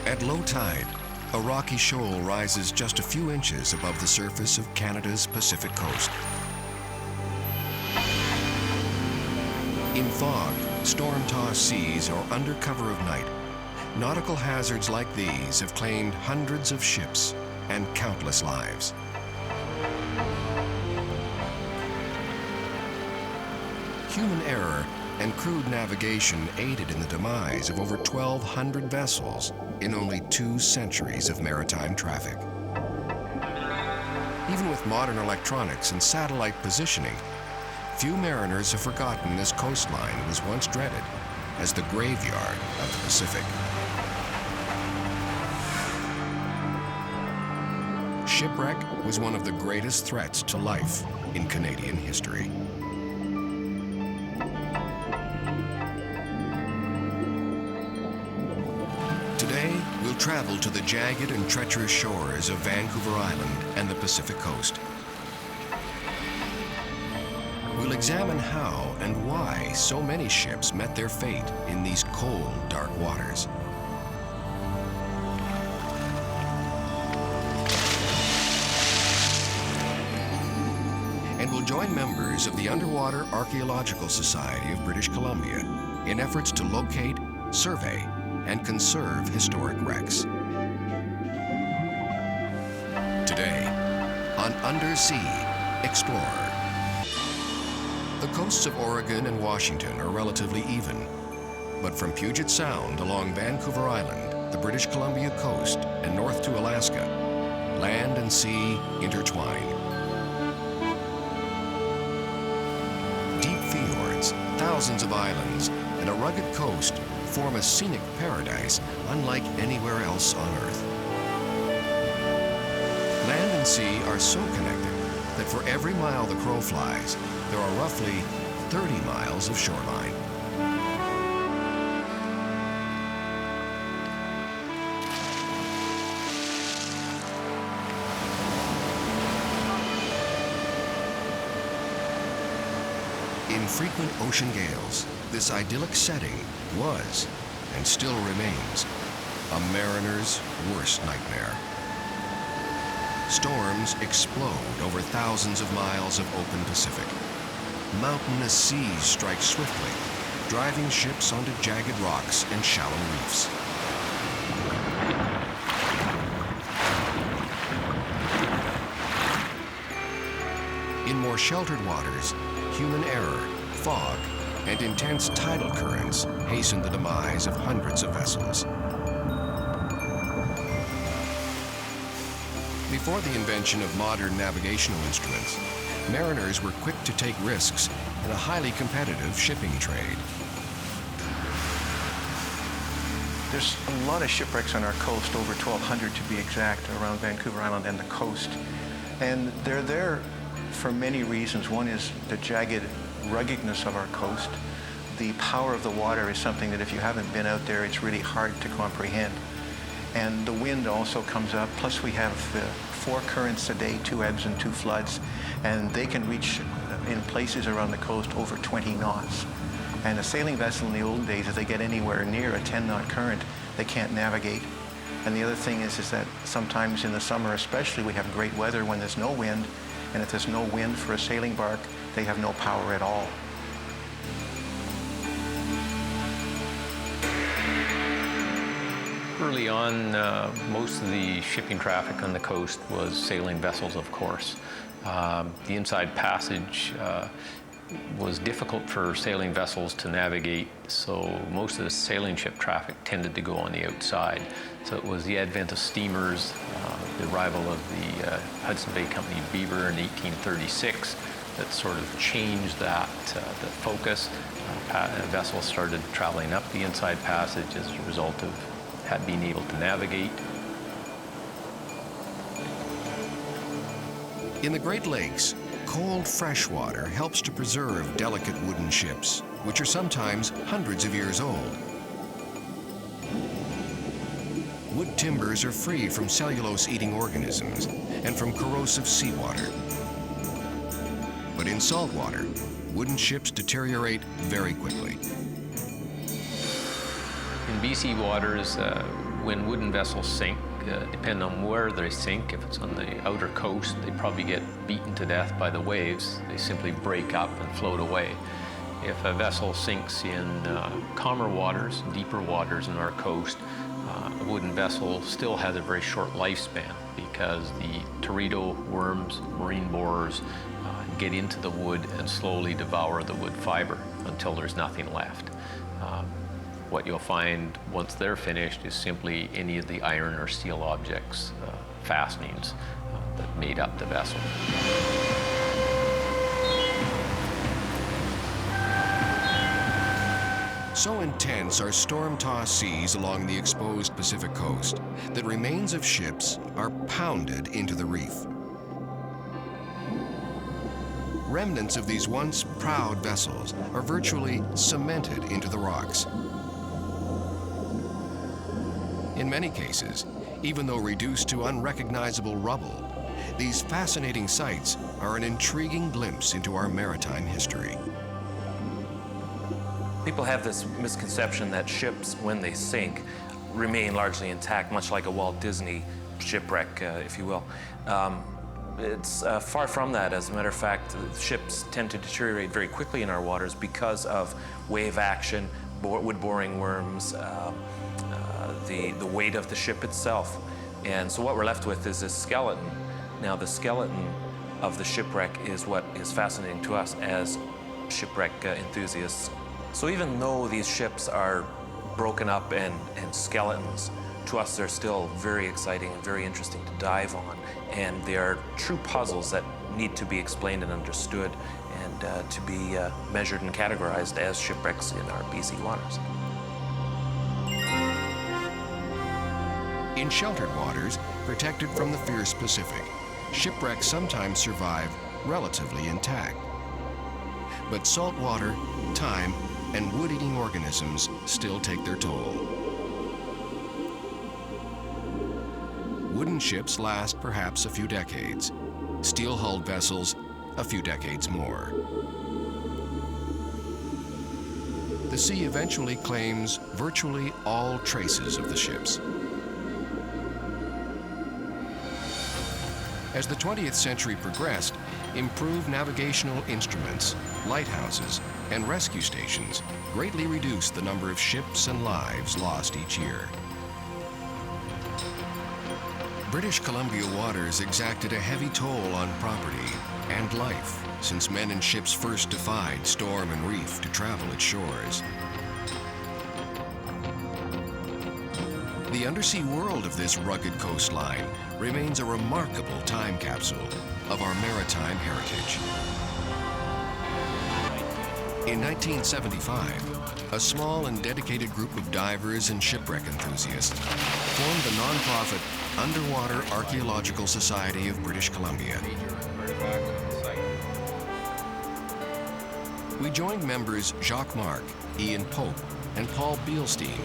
At low tide, a rocky shoal rises just a few inches above the surface of Canada's Pacific coast. In fog, storm-tossed seas, or under cover of night, nautical hazards like these have claimed hundreds of ships and countless lives. Human error and crude navigation aided in the demise of over 1,200 vessels in only 2 centuries of maritime traffic. Even with modern electronics and satellite positioning, few mariners have forgotten this coastline was once dreaded as the graveyard of the Pacific. Shipwreck was one of the greatest threats to life in Canadian history. Today, we'll travel to the jagged and treacherous shores of Vancouver Island and the Pacific coast. We'll examine how and why so many ships met their fate in these cold, dark waters. And we'll join members of the Underwater Archaeological Society of British Columbia in efforts to locate, survey, and conserve historic wrecks. Today, on Undersea Explorer. The coasts of Oregon and Washington are relatively even, but from Puget Sound along Vancouver Island, the British Columbia coast, and north to Alaska, land and sea intertwine. Deep fjords, thousands of islands, and a rugged coast form a scenic paradise unlike anywhere else on Earth. Land and sea are so connected that for every mile the crow flies, there are roughly 30 miles of shoreline. In frequent ocean gales, this idyllic setting was, and still remains, a mariner's worst nightmare. Storms explode over thousands of miles of open Pacific. Mountainous seas strike swiftly, driving ships onto jagged rocks and shallow reefs. In more sheltered waters, human error, fog, and intense tidal currents hasten the demise of hundreds of vessels. Before the invention of modern navigational instruments, mariners were quick to take risks in a highly competitive shipping trade. There's a lot of shipwrecks on our coast, over 1,200 to be exact, around Vancouver Island and the coast. And they're there for many reasons. One is the jagged ruggedness of our coast. The power of the water is something that if you haven't been out there, it's really hard to comprehend. And the wind also comes up, plus we have 4 currents a day, 2 ebbs and 2 floods, and they can reach, in places around the coast, over 20 knots. And a sailing vessel in the old days, if they get anywhere near a 10-knot current, they can't navigate. And the other thing is that sometimes in the summer especially, we have great weather when there's no wind, and if there's no wind for a sailing bark, they have no power at all. Early on, most of the shipping traffic on the coast was sailing vessels, of course. The inside passage was difficult for sailing vessels to navigate, so most of the sailing ship traffic tended to go on the outside. So it was the advent of steamers, the arrival of the Hudson Bay Company Beaver in 1836 that sort of changed that, the focus. Vessels started traveling up the inside passage as a result of being able to navigate. In the Great Lakes, cold fresh water helps to preserve delicate wooden ships, which are sometimes hundreds of years old. Wood timbers are free from cellulose-eating organisms and from corrosive seawater. But in salt water, wooden ships deteriorate very quickly. In BC waters, When wooden vessels sink, depending on where they sink, if it's on the outer coast, they probably get beaten to death by the waves. They simply break up and float away. If a vessel sinks in calmer waters, deeper waters in our coast, a wooden vessel still has a very short lifespan because the teredo worms, marine borers, get into the wood and slowly devour the wood fiber until there's nothing left. What you'll find once they're finished is simply any of the iron or steel objects, fastenings that made up the vessel. So intense are storm-tossed seas along the exposed Pacific coast that remains of ships are pounded into the reef. Remnants of these once proud vessels are virtually cemented into the rocks. In many cases, even though reduced to unrecognizable rubble, these fascinating sights are an intriguing glimpse into our maritime history. People have this misconception that ships, when they sink, remain largely intact, much like a Walt Disney shipwreck, if you will. It's far from that. As a matter of fact, ships tend to deteriorate very quickly in our waters because of wave action, wood-boring worms, the weight of the ship itself. And so what we're left with is this skeleton. Now, the skeleton of the shipwreck is what is fascinating to us as shipwreck enthusiasts. So even though these ships are broken up and skeletons, to us they're still very exciting and very interesting to dive on. And they are true puzzles that need to be explained and understood and to be measured and categorized as shipwrecks in our BC waters. In sheltered waters, protected from the fierce Pacific, shipwrecks sometimes survive relatively intact. But salt water, time, and wood-eating organisms still take their toll. Wooden ships last perhaps a few decades. Steel-hulled vessels, a few decades more. The sea eventually claims virtually all traces of the ships. As the 20th century progressed, improved navigational instruments, lighthouses, and rescue stations greatly reduced the number of ships and lives lost each year. British Columbia waters exacted a heavy toll on property and life since men and ships first defied storm and reef to travel its shores. The undersea world of this rugged coastline remains a remarkable time capsule of our maritime heritage. In 1975, a small and dedicated group of divers and shipwreck enthusiasts formed the nonprofit Underwater Archaeological Society of British Columbia. We joined members Jacques Marc, Ian Pope, and Paul Bielstein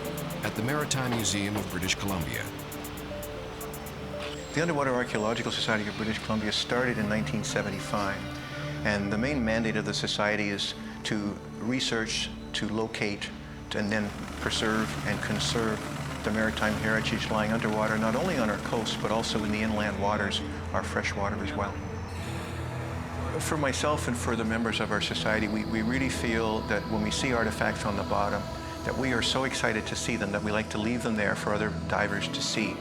at the Maritime Museum of British Columbia. The Underwater Archaeological Society of British Columbia started in 1975, and the main mandate of the society is to research, to locate, and then preserve and conserve the maritime heritage lying underwater, not only on our coast, but also in the inland waters, our freshwater as well. For myself and for the members of our society, we really feel that when we see artifacts on the bottom, that we are so excited to see them that we like to leave them there for other divers to see.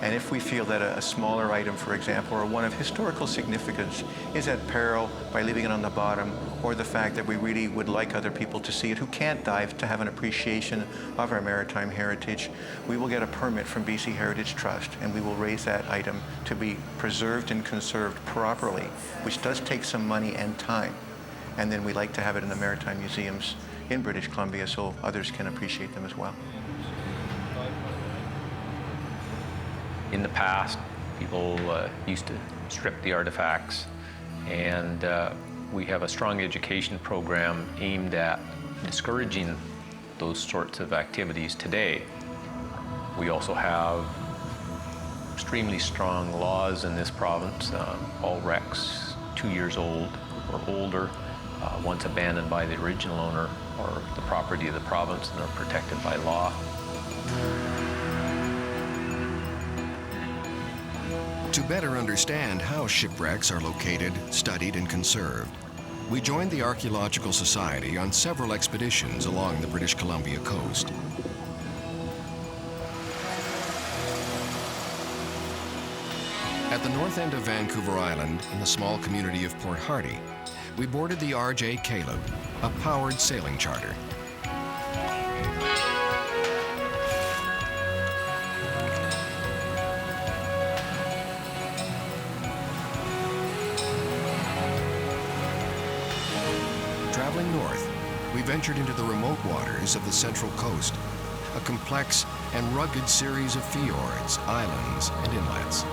And if we feel that a smaller item, for example, or one of historical significance is at peril by leaving it on the bottom, or the fact that we really would like other people to see it who can't dive to have an appreciation of our maritime heritage, we will get a permit from BC Heritage Trust and we will raise that item to be preserved and conserved properly, which does take some money and time. And then we like to have it in the maritime museums in British Columbia so others can appreciate them as well. In the past, people used to strip the artifacts, and we have a strong education program aimed at discouraging those sorts of activities today. We also have extremely strong laws in this province. All wrecks 2 years old or older, once abandoned by the original owner, are the property of the province and are protected by law. To better understand how shipwrecks are located, studied, and conserved, we joined the Archaeological Society on several expeditions along the British Columbia coast. At the north end of Vancouver Island, in the small community of Port Hardy, we boarded the R.J. Caleb, a powered sailing charter. Traveling north, we ventured into the remote waters of the Central Coast, a complex and rugged series of fjords, islands, and inlets.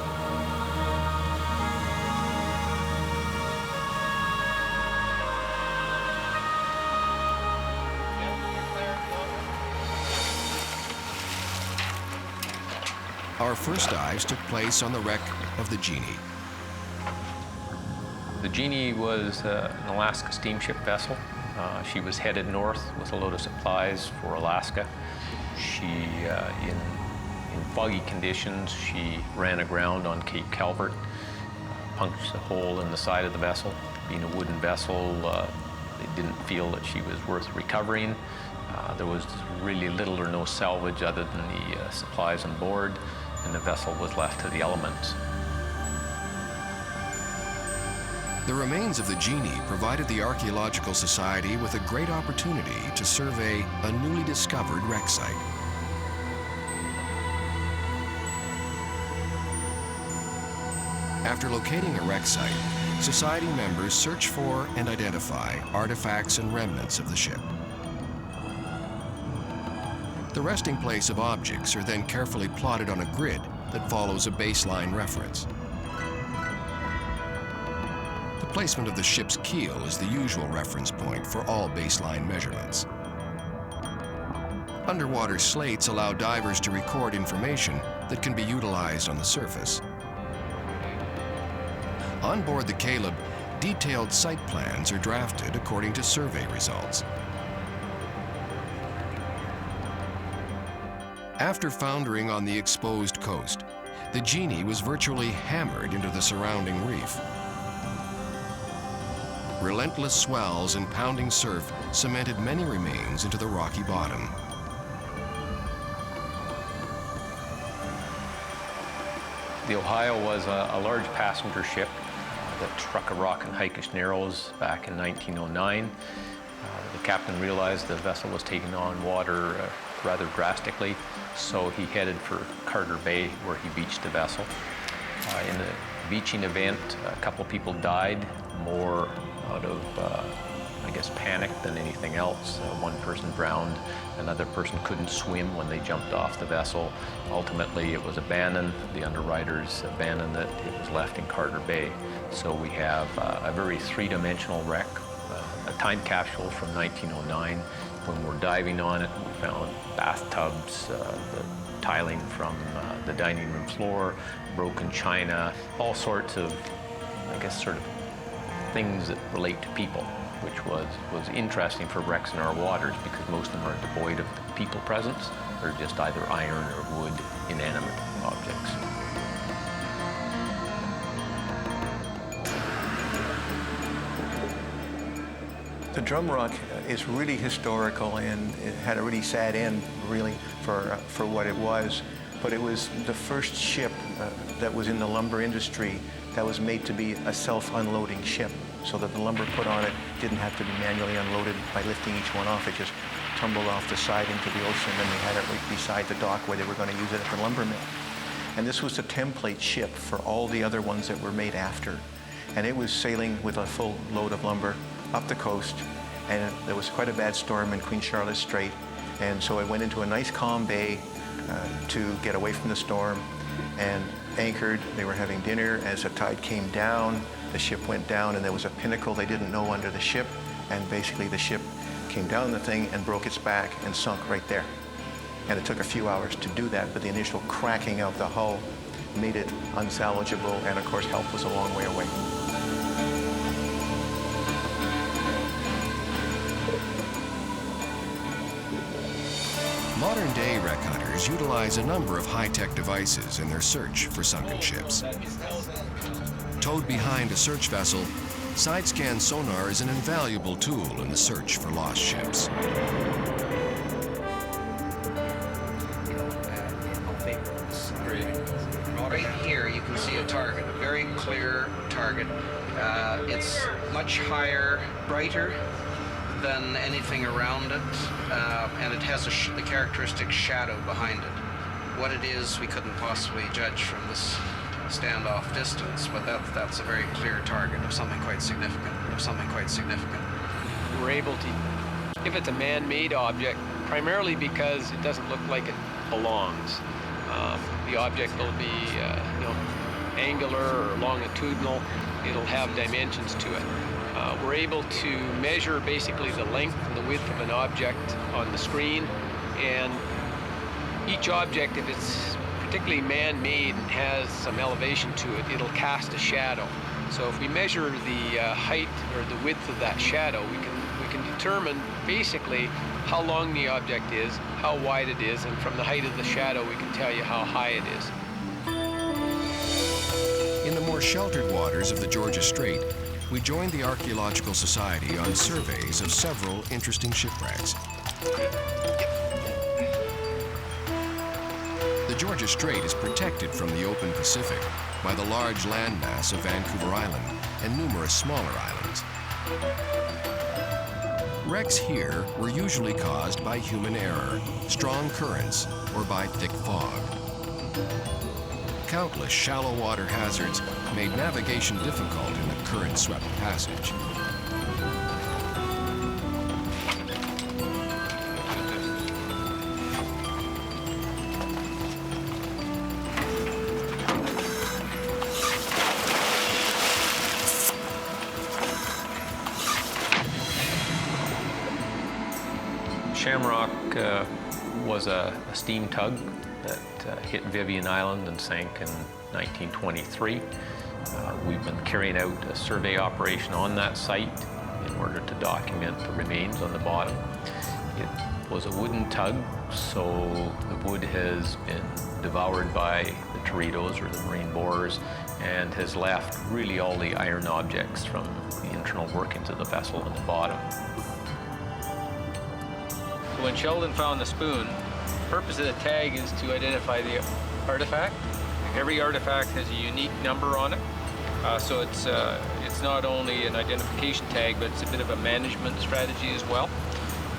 Our first dives took place on the wreck of the Genie. The Genie was an Alaska steamship vessel. She was headed north with a load of supplies for Alaska. In foggy conditions, she ran aground on Cape Calvert, punched a hole in the side of the vessel. Being a wooden vessel, they didn't feel that she was worth recovering. There was really little or no salvage other than the supplies on board, and the vessel was left to the elements. The remains of the Genie provided the Archaeological Society with a great opportunity to survey a newly discovered wreck site. After locating a wreck site, Society members search for and identify artifacts and remnants of the ship. The resting place of objects are then carefully plotted on a grid that follows a baseline reference. The placement of the ship's keel is the usual reference point for all baseline measurements. Underwater slates allow divers to record information that can be utilized on the surface. On board the Caleb, detailed site plans are drafted according to survey results. After foundering on the exposed coast, the Genie was virtually hammered into the surrounding reef. Relentless swells and pounding surf cemented many remains into the rocky bottom. The Ohio was a large passenger ship that struck a rock in Hickish Narrows back in 1909. The captain realized the vessel was taking on water rather drastically, so he headed for Carter Bay, where he beached the vessel. In the beaching event, a couple people died, more out of, I guess, panic than anything else. One person drowned, another person couldn't swim when they jumped off the vessel. Ultimately, it was abandoned. The underwriters abandoned it. It was left in Carter Bay. So we have a very three-dimensional wreck, a time capsule from 1909. When we're diving on it, we found bathtubs, the tiling from the dining room floor, broken china, all sorts of, I guess, sort of things that relate to people, which was interesting for wrecks in our waters because most of them are devoid of people presence. They're just either iron or wood, inanimate objects. The Drum Rock is really historical, and it had a really sad end, really, for what it was. But it was the first ship that was in the lumber industry that was made to be a self-unloading ship, so that the lumber put on it didn't have to be manually unloaded by lifting each one off. It just tumbled off the side into the ocean, and they had it right beside the dock where they were going to use it at the lumber mill. And this was the template ship for all the other ones that were made after. And it was sailing with a full load of lumber up the coast, and there was quite a bad storm in Queen Charlotte Strait, and so it went into a nice calm bay to get away from the storm and anchored. They were having dinner. As the tide came down, the ship went down, and there was a pinnacle they didn't know under the ship, and basically the ship came down the thing and broke its back and sunk right there. And it took a few hours to do that, but the initial cracking of the hull made it unsalvageable, and of course help was a long way away. Modern-day wreck hunters utilize a number of high-tech devices in their search for sunken ships. Towed behind a search vessel, side-scan sonar is an invaluable tool in the search for lost ships. Right here you can see a target, a very clear target. It's much higher, brighter than anything around it, and it has the characteristic shadow behind it. What it is, we couldn't possibly judge from this standoff distance, but that's a very clear target of something quite significant. We're able to, if it's a man-made object, primarily because it doesn't look like it belongs. The object will be, angular or longitudinal. It'll have dimensions to it. We're able to measure basically the length and the width of an object on the screen, and each object, if it's particularly man-made and has some elevation to it, it'll cast a shadow. So if we measure the height or the width of that shadow, we can determine basically how long the object is, how wide it is, and from the height of the shadow we can tell you how high it is. In the more sheltered waters of the Georgia Strait, we joined the Archaeological Society on surveys of several interesting shipwrecks. The Georgia Strait is protected from the open Pacific by the large landmass of Vancouver Island and numerous smaller islands. Wrecks here were usually caused by human error, strong currents, or by thick fog. Countless shallow water hazards made navigation difficult in the current-swept passage. Shamrock was a steam tug that hit Vivian Island and sank in 1923. We've been carrying out a survey operation on that site in order to document the remains on the bottom. It was a wooden tug, so the wood has been devoured by the teredos or the marine borers and has left really all the iron objects from the internal workings of the vessel on the bottom. When Sheldon found the spoon, the purpose of the tag is to identify the artifact. Every artifact has a unique number on it, so it's not only an identification tag, but it's a bit of a management strategy as well.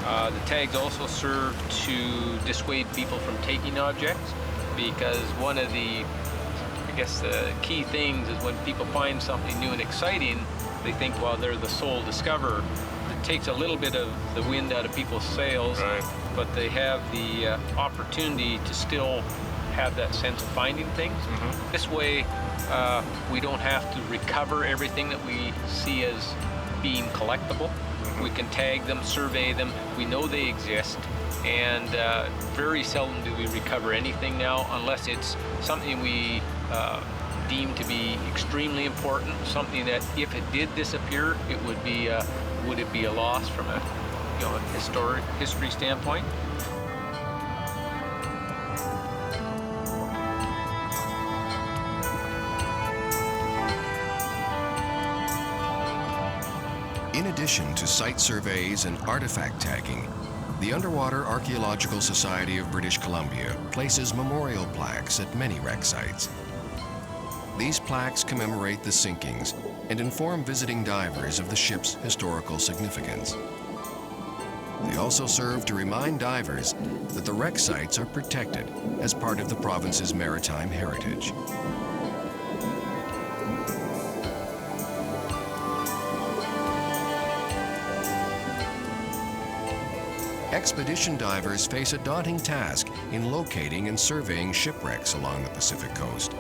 The tags also serve to dissuade people from taking objects, because one of the, the key things is when people find something new and exciting, they think, well, they're the sole discoverer. It takes a little bit of the wind out of people's sails, right, but they have the opportunity to still have that sense of finding things. Mm-hmm. This way, we don't have to recover everything that we see as being collectible. Mm-hmm. We can tag them, survey them, we know they exist, and very seldom do we recover anything now unless it's something we deem to be extremely important, something that if it did disappear, it would be a loss from a history standpoint? In addition to site surveys and artifact tagging, the Underwater Archaeological Society of British Columbia places memorial plaques at many wreck sites. These plaques commemorate the sinkings and inform visiting divers of the ship's historical significance. They also serve to remind divers that the wreck sites are protected as part of the province's maritime heritage. Expedition divers face a daunting task in locating and surveying shipwrecks along the Pacific coast.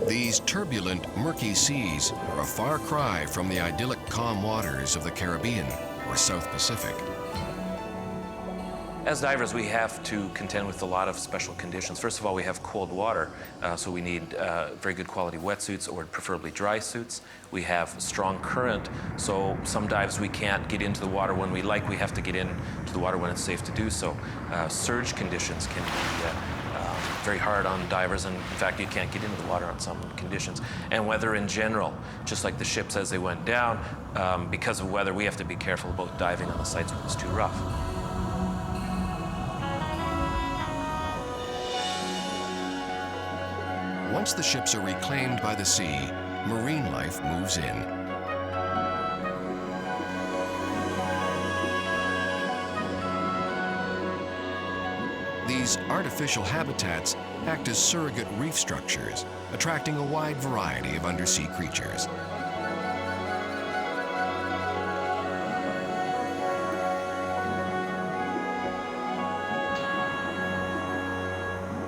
These turbulent, murky seas are a far cry from the idyllic calm waters of the Caribbean or South Pacific. As divers, we have to contend with a lot of special conditions. First of all, we have cold water, so we need very good quality wetsuits or preferably dry suits. We have strong current, so some dives we can't get into the water when we like. We have to get into the water when it's safe to do so. Surge conditions can be very hard on divers, and in fact you can't get into the water on some conditions. And weather in general, just like the ships as they went down, because of weather we have to be careful about diving on the sites when it's too rough. Once the ships are reclaimed by the sea, marine life moves in. These artificial habitats act as surrogate reef structures, attracting a wide variety of undersea creatures.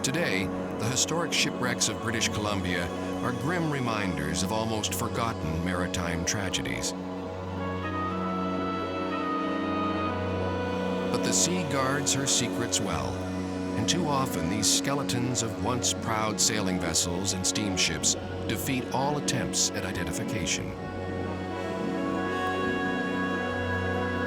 Today, the historic shipwrecks of British Columbia are grim reminders of almost forgotten maritime tragedies. But the sea guards her secrets well, and too often these skeletons of once proud sailing vessels and steamships defeat all attempts at identification.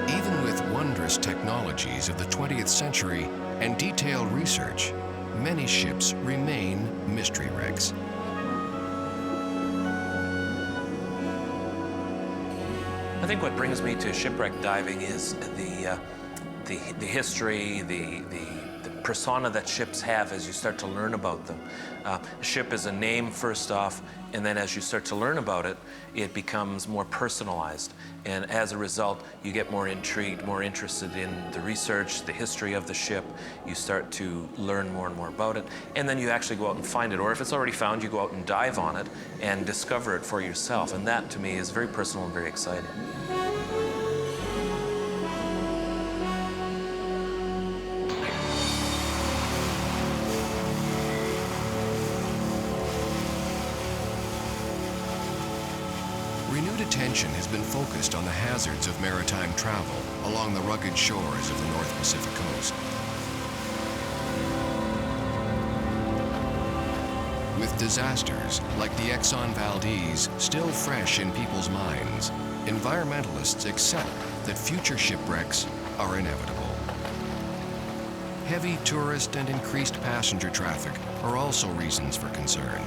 Even with wondrous technologies of the 20th century and detailed research, many ships remain mystery wrecks. I think what brings me to shipwreck diving is the history, the persona that ships have as you start to learn about them. A ship is a name first off, and then as you start to learn about it, it becomes more personalized. And as a result, you get more intrigued, more interested in the research, the history of the ship. You start to learn more and more about it, and then you actually go out and find it. Or if it's already found, you go out and dive on it and discover it for yourself. And that, to me, is very personal and very exciting. Renewed attention has been focused on the hazards of maritime travel along the rugged shores of the North Pacific coast. With disasters like the Exxon Valdez still fresh in people's minds, environmentalists accept that future shipwrecks are inevitable. Heavy tourist and increased passenger traffic are also reasons for concern.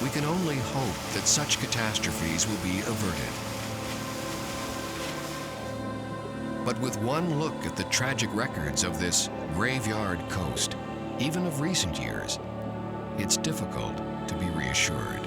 We can only hope that such catastrophes will be averted. But with one look at the tragic records of this graveyard coast, even of recent years, it's difficult to be reassured.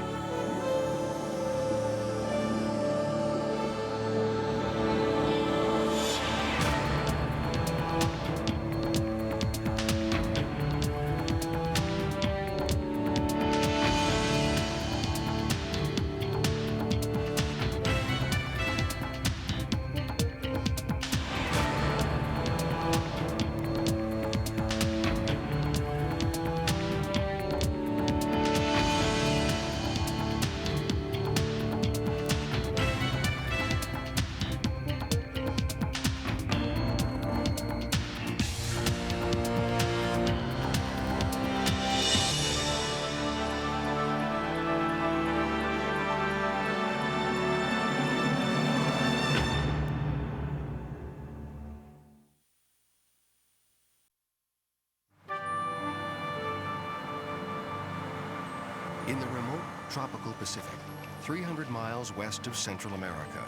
In the remote tropical Pacific, 300 miles west of Central America,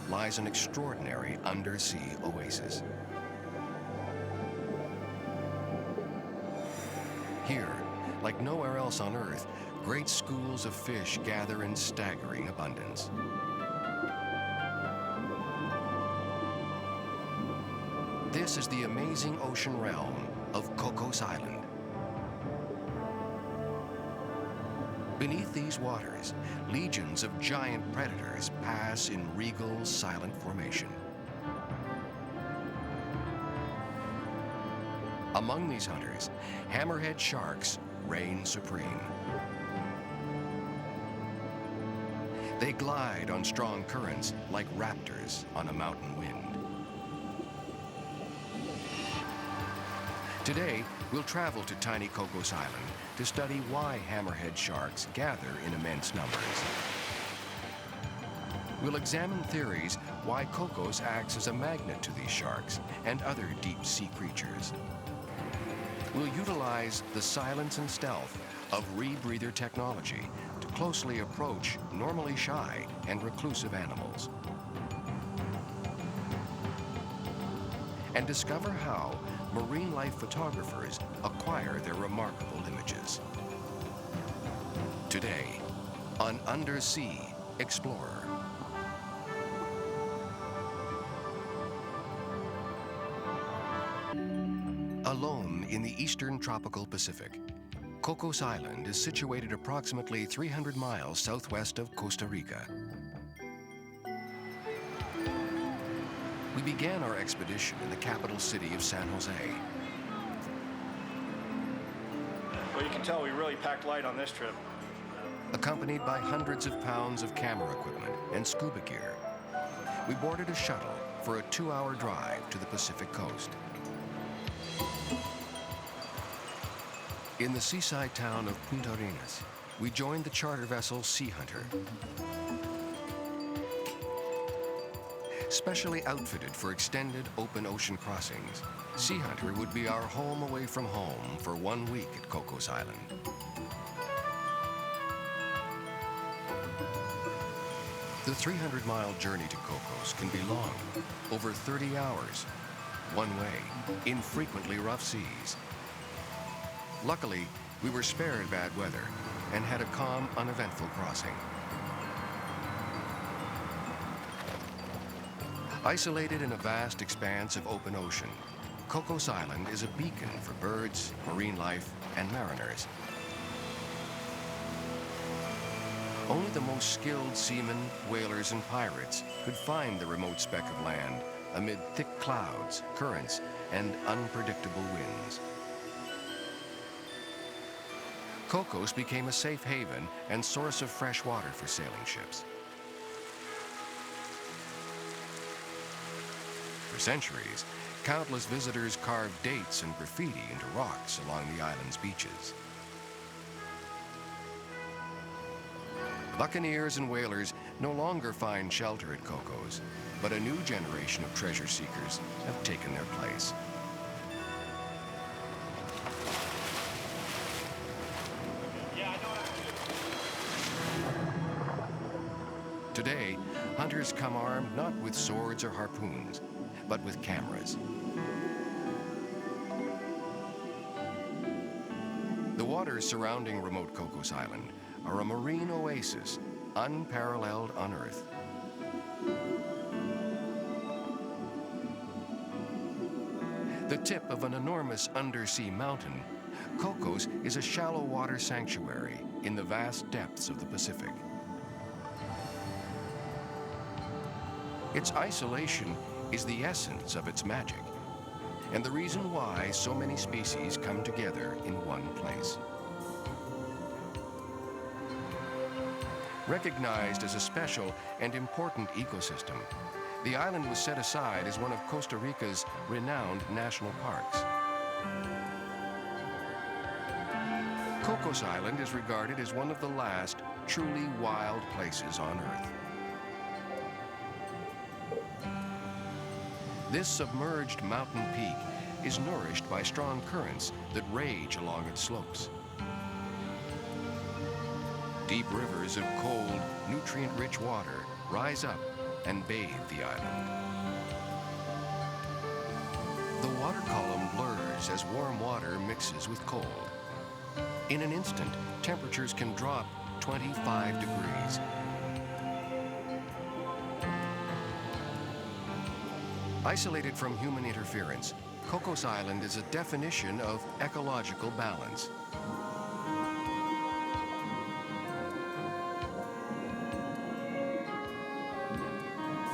lies an extraordinary undersea oasis. Here, like nowhere else on Earth, great schools of fish gather in staggering abundance. This is the amazing ocean realm of Cocos Island. Beneath these waters, legions of giant predators pass in regal, silent formation. Among these hunters, hammerhead sharks reign supreme. They glide on strong currents like raptors on a mountain wind. Today, we'll travel to tiny Cocos Island to study why hammerhead sharks gather in immense numbers. We'll examine theories why Cocos acts as a magnet to these sharks and other deep-sea creatures. We'll utilize the silence and stealth of rebreather technology to closely approach normally shy and reclusive animals. And discover how marine life photographers acquire their remarkable images. Today, on Undersea Explorer. Alone in the eastern tropical Pacific, Cocos Island is situated approximately 300 miles southwest of Costa Rica. We began our expedition in the capital city of San Jose. Well, you can tell we really packed light on this trip. Accompanied by hundreds of pounds of camera equipment and scuba gear, we boarded a shuttle for a 2-hour drive to the Pacific coast. In the seaside town of Punta Arenas, we joined the charter vessel Sea Hunter. Specially outfitted for extended open ocean crossings, Sea Hunter would be our home away from home for 1 week at Cocos Island. The 300-mile journey to Cocos can be long, over 30 hours, one way, in frequently rough seas. Luckily, we were spared bad weather and had a calm, uneventful crossing. Isolated in a vast expanse of open ocean, Cocos Island is a beacon for birds, marine life, and mariners. Only the most skilled seamen, whalers, and pirates could find the remote speck of land amid thick clouds, currents, and unpredictable winds. Cocos became a safe haven and source of fresh water for sailing ships. For centuries, countless visitors carved dates and graffiti into rocks along the island's beaches. Buccaneers and whalers no longer find shelter at Cocos, but a new generation of treasure seekers have taken their place. Today, hunters come armed not with swords or harpoons, but with cameras. The waters surrounding remote Cocos Island are a marine oasis, unparalleled on Earth. The tip of an enormous undersea mountain, Cocos is a shallow water sanctuary in the vast depths of the Pacific. Its isolation is the essence of its magic, and the reason why so many species come together in one place. Recognized as a special and important ecosystem, the island was set aside as one of Costa Rica's renowned national parks. Cocos Island is regarded as one of the last truly wild places on Earth. This submerged mountain peak is nourished by strong currents that rage along its slopes. Deep rivers of cold, nutrient-rich water rise up and bathe the island. The water column blurs as warm water mixes with cold. In an instant, temperatures can drop 25 degrees. Isolated from human interference, Cocos Island is a definition of ecological balance.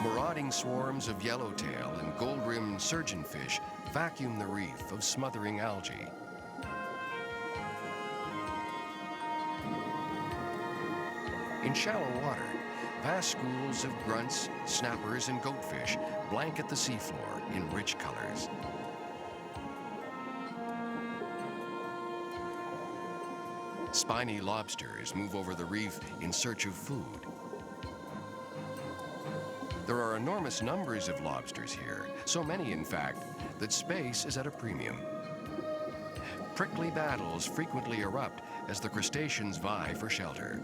Marauding swarms of yellowtail and gold-rimmed surgeonfish vacuum the reef of smothering algae. In shallow water, vast schools of grunts, snappers, and goatfish blanket the seafloor in rich colors. Spiny lobsters move over the reef in search of food. There are enormous numbers of lobsters here, so many, in fact, that space is at a premium. Prickly battles frequently erupt as the crustaceans vie for shelter.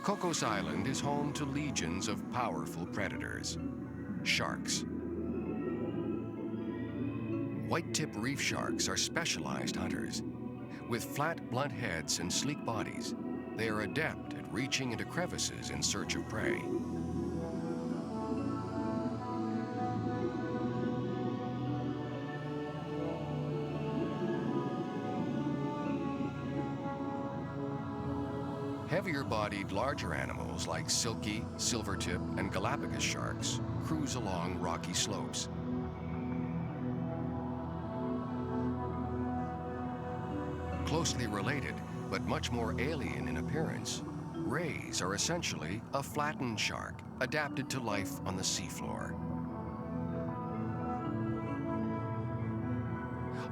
Cocos Island is home to legions of powerful predators. Sharks. White-tip reef sharks are specialized hunters. With flat, blunt heads and sleek bodies, they are adept at reaching into crevices in search of prey. Heavier-bodied, larger animals like silky, silvertip, and Galapagos sharks cruise along rocky slopes. Closely related, but much more alien in appearance, rays are essentially a flattened shark adapted to life on the seafloor.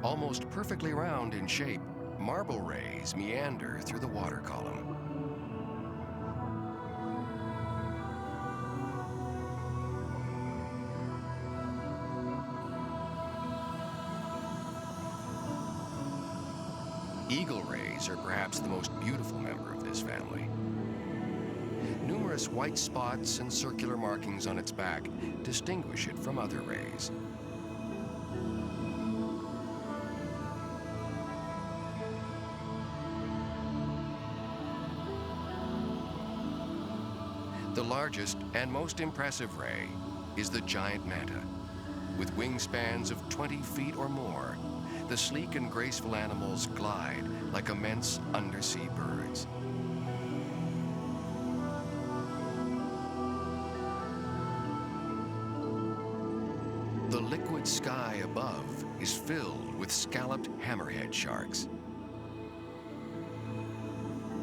Almost perfectly round in shape, marble rays meander through the water column. Eagle rays are perhaps the most beautiful member of this family. Numerous white spots and circular markings on its back distinguish it from other rays. The largest and most impressive ray is the giant manta. With wingspans of 20 feet or more, the sleek and graceful animals glide like immense undersea birds. The liquid sky above is filled with scalloped hammerhead sharks.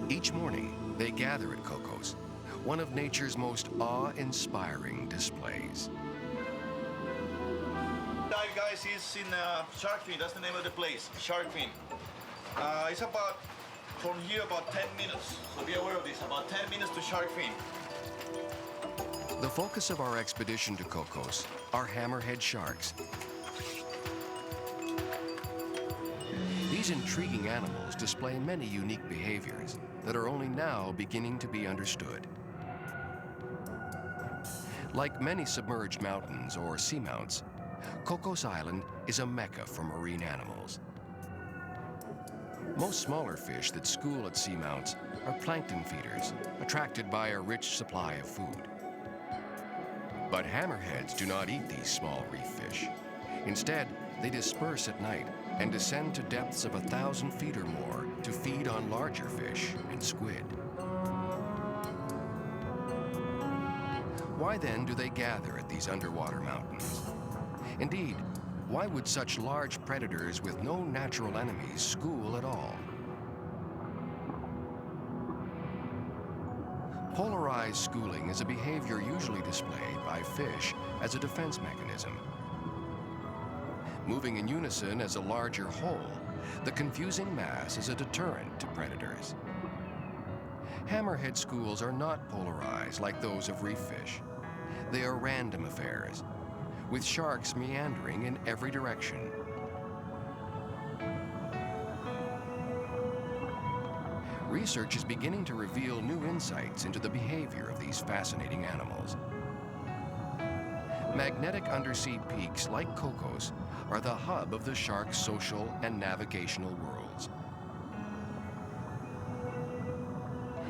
Each morning, they gather at Cocos, one of nature's most awe-inspiring displays. Dive, guys, is in Shark Fin. That's the name of the place, Shark Fin. It's about, from here, about 10 minutes. So be aware of this, about 10 minutes to Shark Fin. The focus of our expedition to Cocos are hammerhead sharks. These intriguing animals display many unique behaviors that are only now beginning to be understood. Like many submerged mountains or seamounts, Cocos Island is a mecca for marine animals. Most smaller fish that school at seamounts are plankton feeders, attracted by a rich supply of food. But hammerheads do not eat these small reef fish. Instead, they disperse at night and descend to depths of 1,000 feet or more to feed on larger fish and squid. Why then do they gather at these underwater mountains? Indeed, why would such large predators with no natural enemies school at all? Polarized schooling is a behavior usually displayed by fish as a defense mechanism. Moving in unison as a larger whole, the confusing mass is a deterrent to predators. Hammerhead schools are not polarized like those of reef fish. They are random affairs, with sharks meandering in every direction. Research is beginning to reveal new insights into the behavior of these fascinating animals. Magnetic undersea peaks like Cocos are the hub of the shark's social and navigational worlds.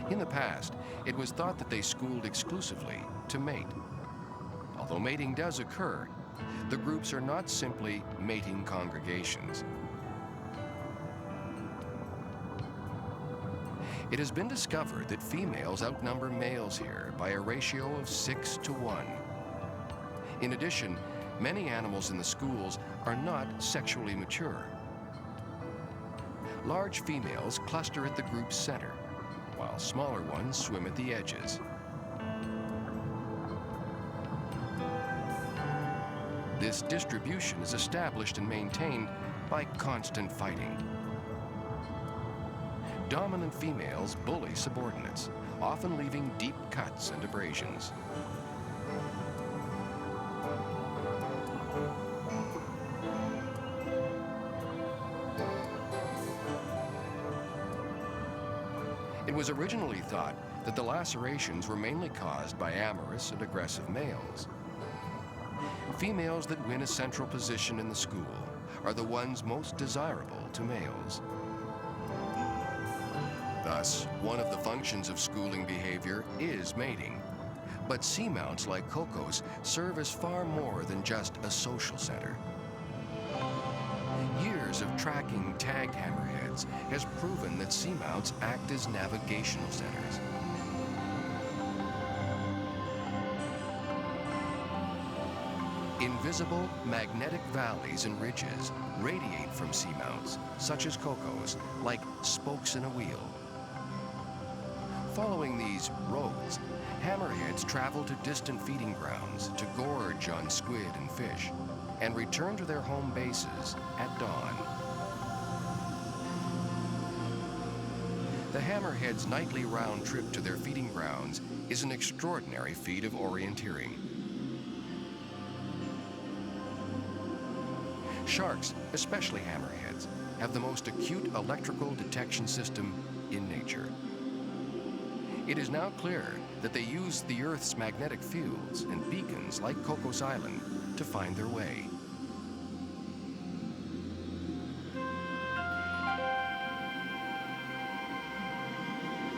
In the past, it was thought that they schooled exclusively to mate. Although mating does occur, the groups are not simply mating congregations. It has been discovered that females outnumber males here by a ratio of 6 to 1. In addition, many animals in the schools are not sexually mature. Large females cluster at the group's center, while smaller ones swim at the edges. This this distribution is established and maintained by constant fighting. Dominant females bully subordinates, often leaving deep cuts and abrasions. It was originally thought that the lacerations were mainly caused by amorous and aggressive males. Females that win a central position in the school are the ones most desirable to males. Thus, one of the functions of schooling behavior is mating. But seamounts like Cocos serve as far more than just a social center. Years of tracking tagged hammerheads has proven that seamounts act as navigational centers. Invisible magnetic valleys and ridges radiate from seamounts, such as Cocos, like spokes in a wheel. Following these roads, hammerheads travel to distant feeding grounds to gorge on squid and fish, and return to their home bases at dawn. The hammerhead's nightly round trip to their feeding grounds is an extraordinary feat of orienteering. Sharks, especially hammerheads, have the most acute electrical detection system in nature. It is now clear that they use the Earth's magnetic fields and beacons like Cocos Island to find their way.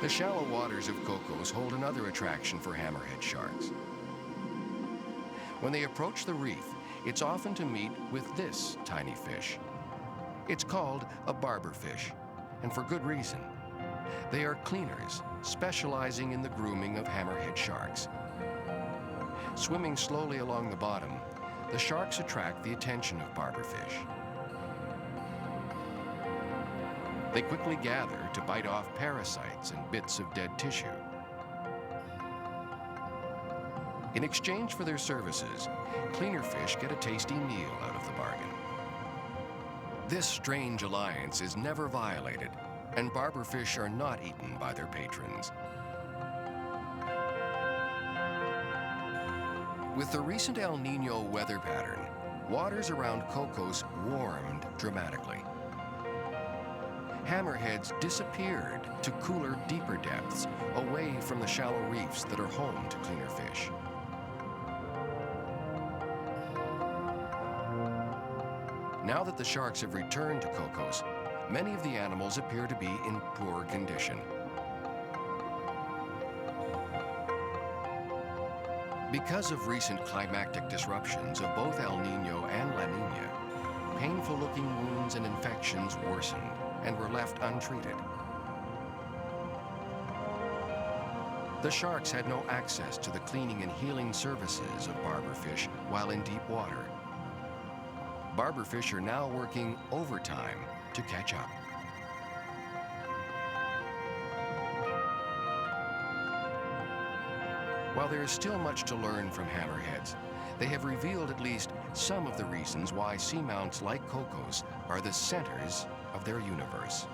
The shallow waters of Cocos hold another attraction for hammerhead sharks. When they approach the reef, it's often to meet with this tiny fish. It's called a barberfish, and for good reason. They are cleaners, specializing in the grooming of hammerhead sharks. Swimming slowly along the bottom, the sharks attract the attention of barberfish. They quickly gather to bite off parasites and bits of dead tissue. In exchange for their services, cleaner fish get a tasty meal out of the bargain. This strange alliance is never violated, and barberfish are not eaten by their patrons. With the recent El Niño weather pattern, waters around Cocos warmed dramatically. Hammerheads disappeared to cooler, deeper depths, away from the shallow reefs that are home to cleaner fish. Now that the sharks have returned to Cocos, many of the animals appear to be in poor condition. Because of recent climactic disruptions of both El Niño and La Niña, painful-looking wounds and infections worsened and were left untreated. The sharks had no access to the cleaning and healing services of barberfish while in deep water. Barberfish are now working overtime to catch up. While there is still much to learn from hammerheads, they have revealed at least some of the reasons why seamounts like Cocos are the centers of their universe.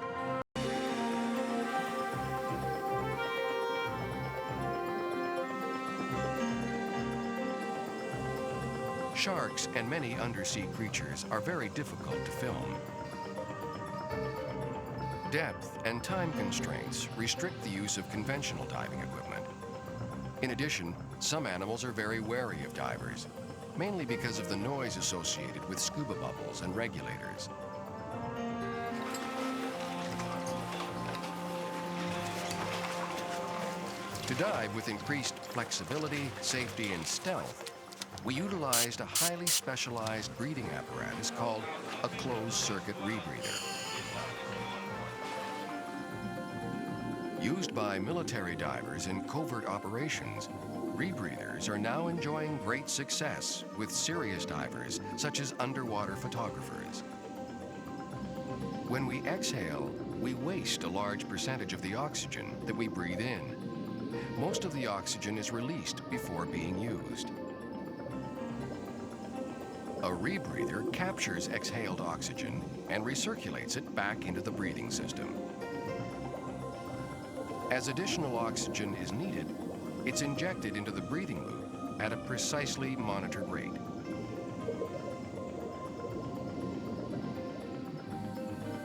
Sharks and many undersea creatures are very difficult to film. Depth and time constraints restrict the use of conventional diving equipment. In addition, some animals are very wary of divers, mainly because of the noise associated with scuba bubbles and regulators. To dive with increased flexibility, safety, and stealth, we utilized a highly specialized breathing apparatus called a closed-circuit rebreather. Used by military divers in covert operations, rebreathers are now enjoying great success with serious divers, such as underwater photographers. When we exhale, we waste a large percentage of the oxygen that we breathe in. Most of the oxygen is released before being used. A rebreather captures exhaled oxygen and recirculates it back into the breathing system. As additional oxygen is needed, it's injected into the breathing loop at a precisely monitored rate.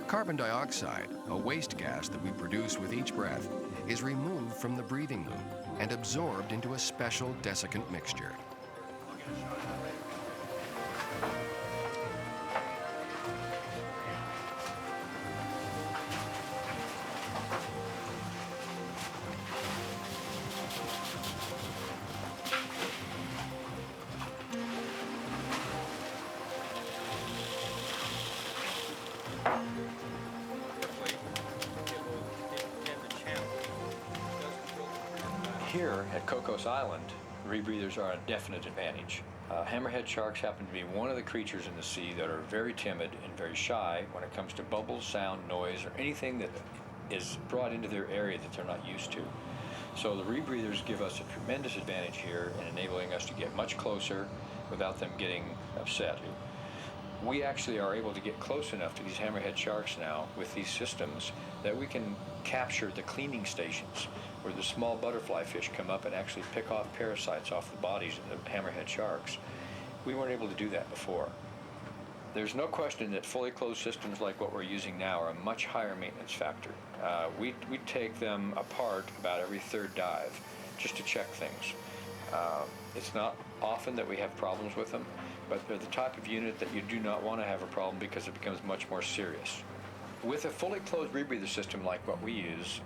Carbon dioxide, a waste gas that we produce with each breath, is removed from the breathing loop and absorbed into a special desiccant mixture. Here at Cocos Island, rebreathers are a definite advantage. Hammerhead sharks happen to be one of the creatures in the sea that are very timid and very shy when it comes to bubbles, sound, noise, or anything that is brought into their area that they're not used to. So the rebreathers give us a tremendous advantage here in enabling us to get much closer without them getting upset. We actually are able to get close enough to these hammerhead sharks now with these systems that we can capture the cleaning stations where the small butterfly fish come up and actually pick off parasites off the bodies of the hammerhead sharks. We weren't able to do that before. There's no question that fully closed systems like what we're using now are a much higher maintenance factor. We take them apart about every third dive just to check things. It's not often that we have problems with them, but they're the type of unit that you do not want to have a problem because it becomes much more serious. With a fully closed rebreather system like what we use,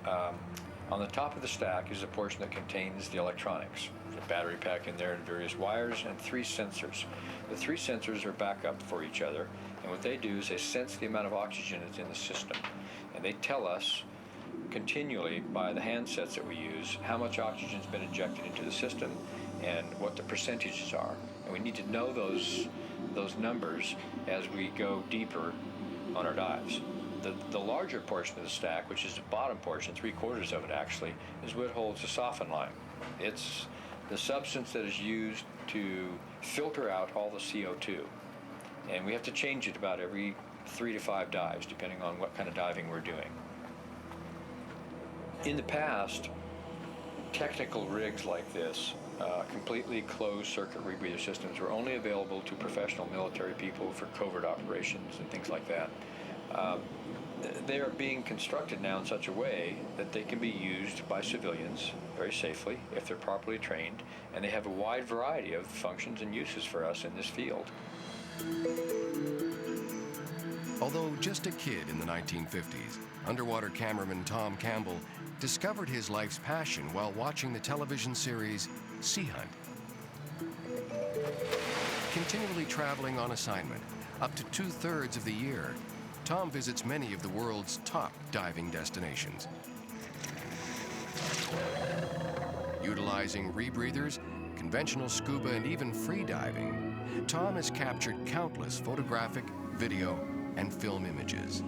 on the top of the stack is a portion that contains the electronics. There's a battery pack in there and various wires and 3 sensors. The 3 sensors are back up for each other, and what they do is they sense the amount of oxygen that's in the system, and they tell us continually by the handsets that we use how much oxygen's been injected into the system and what the percentages are. And we need to know those numbers as we go deeper on our dives. The larger portion of the stack, which is the bottom portion, 3/4 of it actually, is what holds the soften lime. It's the substance that is used to filter out all the CO2. And we have to change it about every 3 to 5 dives, depending on what kind of diving we're doing. In the past, technical rigs like this, completely closed circuit rebreather systems, were only available to professional military people for covert operations and things like that. They are being constructed now in such a way that they can be used by civilians very safely if they're properly trained, and they have a wide variety of functions and uses for us in this field. Although just a kid in the 1950s, underwater cameraman Tom Campbell discovered his life's passion while watching the television series Sea Hunt. Continually traveling on assignment, up to 2/3 of the year, Tom visits many of the world's top diving destinations. Utilizing rebreathers, conventional scuba, and even free diving, Tom has captured countless photographic, video, and film images.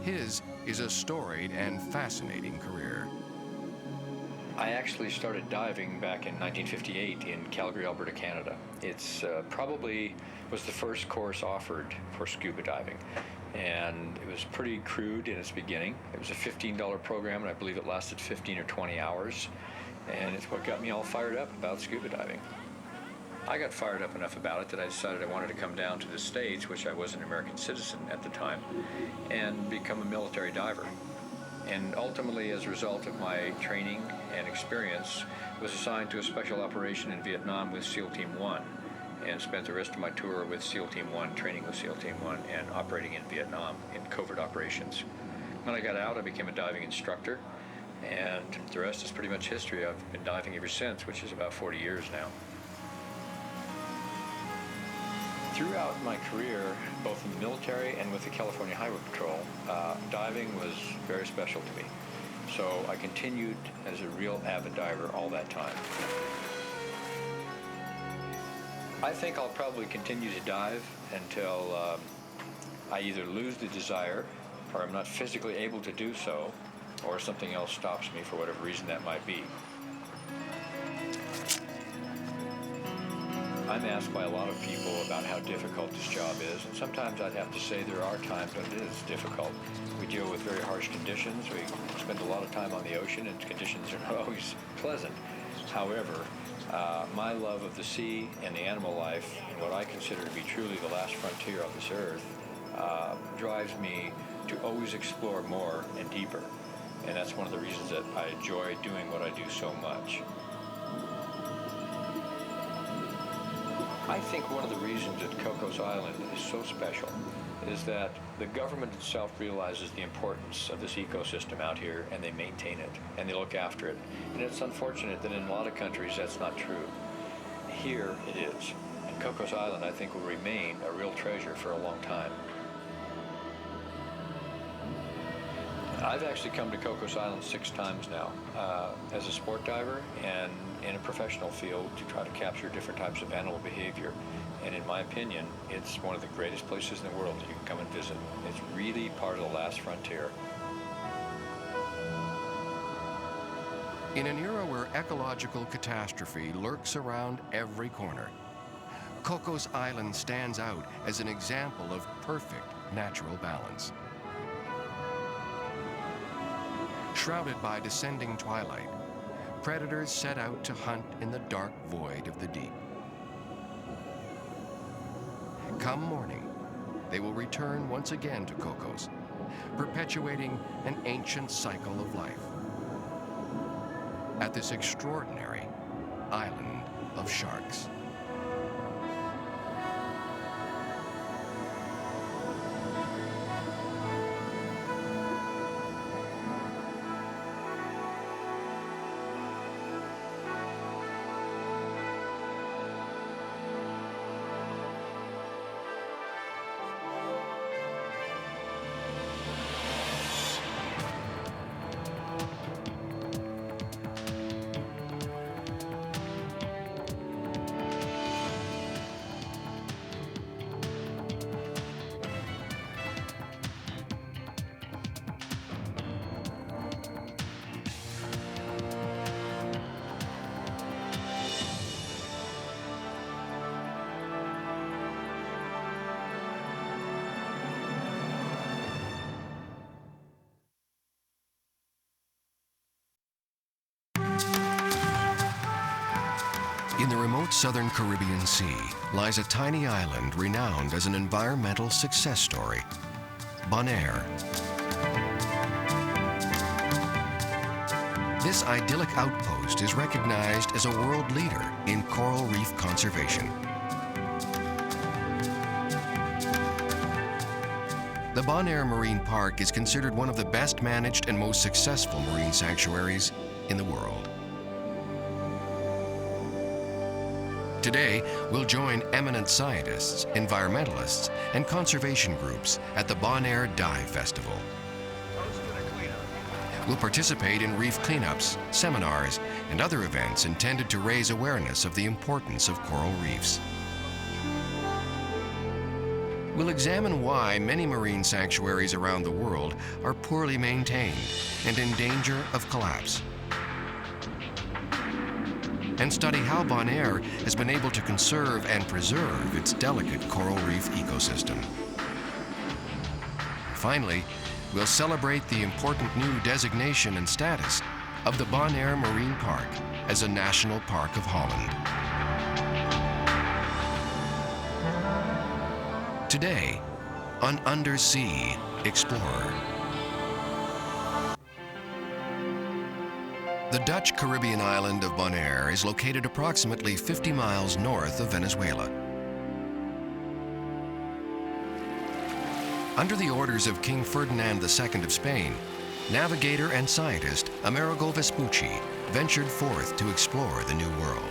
His is a storied and fascinating career. I actually started diving back in 1958 in Calgary, Alberta, Canada. It's probably was the first course offered for scuba diving, and it was pretty crude in its beginning. It was a $15 program, and I believe it lasted 15 or 20 hours, and it's what got me all fired up about scuba diving. I got fired up enough about it that I decided I wanted to come down to the States, which I was an American citizen at the time, and become a military diver. And ultimately, as a result of my training and experience, was assigned to a special operation in Vietnam with SEAL Team 1, and spent the rest of my tour with SEAL Team 1, training with SEAL Team 1, and operating in Vietnam in covert operations. When I got out, I became a diving instructor, and the rest is pretty much history. I've been diving ever since, which is about 40 years now. Throughout my career, both in the military and with the California Highway Patrol, diving was very special to me. So I continued as a real avid diver all that time. I think I'll probably continue to dive until I either lose the desire, or I'm not physically able to do so, or something else stops me for whatever reason that might be. I'm asked by a lot of people about how difficult this job is, and sometimes I'd have to say there are times when it is difficult. We deal with very harsh conditions. We spend a lot of time on the ocean, and conditions are not always pleasant. However, my love of the sea and the animal life, and what I consider to be truly the last frontier of this earth, drives me to always explore more and deeper. And that's one of the reasons that I enjoy doing what I do so much. I think one of the reasons that Cocos Island is so special is that the government itself realizes the importance of this ecosystem out here, and they maintain it, and they look after it. And it's unfortunate that in a lot of countries that's not true. Here it is. And Cocos Island, I think, will remain a real treasure for a long time. I've actually come to Cocos Island 6 times now as a sport diver and in a professional field to try to capture different types of animal behavior. And in my opinion, it's one of the greatest places in the world that you can come and visit. It's really part of the last frontier. In an era where ecological catastrophe lurks around every corner, Cocos Island stands out as an example of perfect natural balance. Shrouded by descending twilight, predators set out to hunt in the dark void of the deep. Come morning, they will return once again to Cocos, perpetuating an ancient cycle of life at this extraordinary island of sharks. In the remote southern Caribbean Sea lies a tiny island renowned as an environmental success story, Bonaire. This idyllic outpost is recognized as a world leader in coral reef conservation. The Bonaire Marine Park is considered one of the best managed and most successful marine sanctuaries in the world. Today, we'll join eminent scientists, environmentalists, and conservation groups at the Bonaire Dive Festival. We'll participate in reef cleanups, seminars, and other events intended to raise awareness of the importance of coral reefs. We'll examine why many marine sanctuaries around the world are poorly maintained and in danger of collapse, and study how Bonaire has been able to conserve and preserve its delicate coral reef ecosystem. Finally, we'll celebrate the important new designation and status of the Bonaire Marine Park as a National Park of Holland. Today, on Undersea Explorer. The Dutch Caribbean island of Bonaire is located approximately 50 miles north of Venezuela. Under the orders of King Ferdinand II of Spain, navigator and scientist Amerigo Vespucci ventured forth to explore the New World.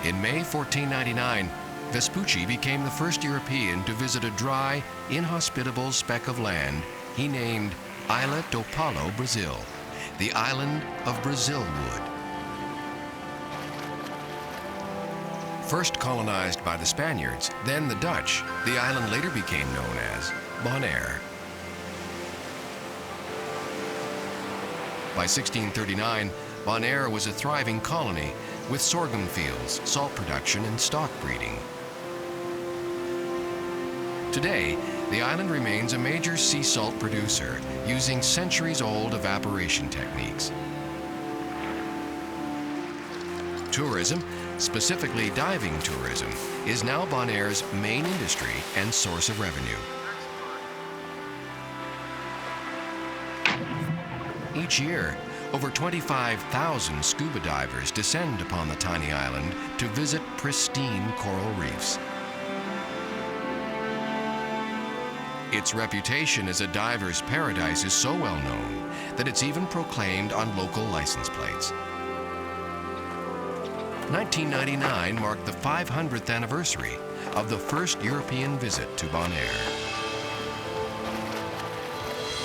In May 1499, Vespucci became the first European to visit a dry, inhospitable speck of land he named Ilha do Pau, Brazil, the island of Brazil Wood. First colonized by the Spaniards, then the Dutch, the island later became known as Bonaire. By 1639, Bonaire was a thriving colony with sorghum fields, salt production, and stock breeding. Today, the island remains a major sea salt producer using centuries-old evaporation techniques. Tourism, specifically diving tourism, is now Bonair's main industry and source of revenue. Each year, over 25,000 scuba divers descend upon the tiny island to visit pristine coral reefs. Its reputation as a diver's paradise is so well known that it's even proclaimed on local license plates. 1999 marked the 500th anniversary of the first European visit to Bonaire.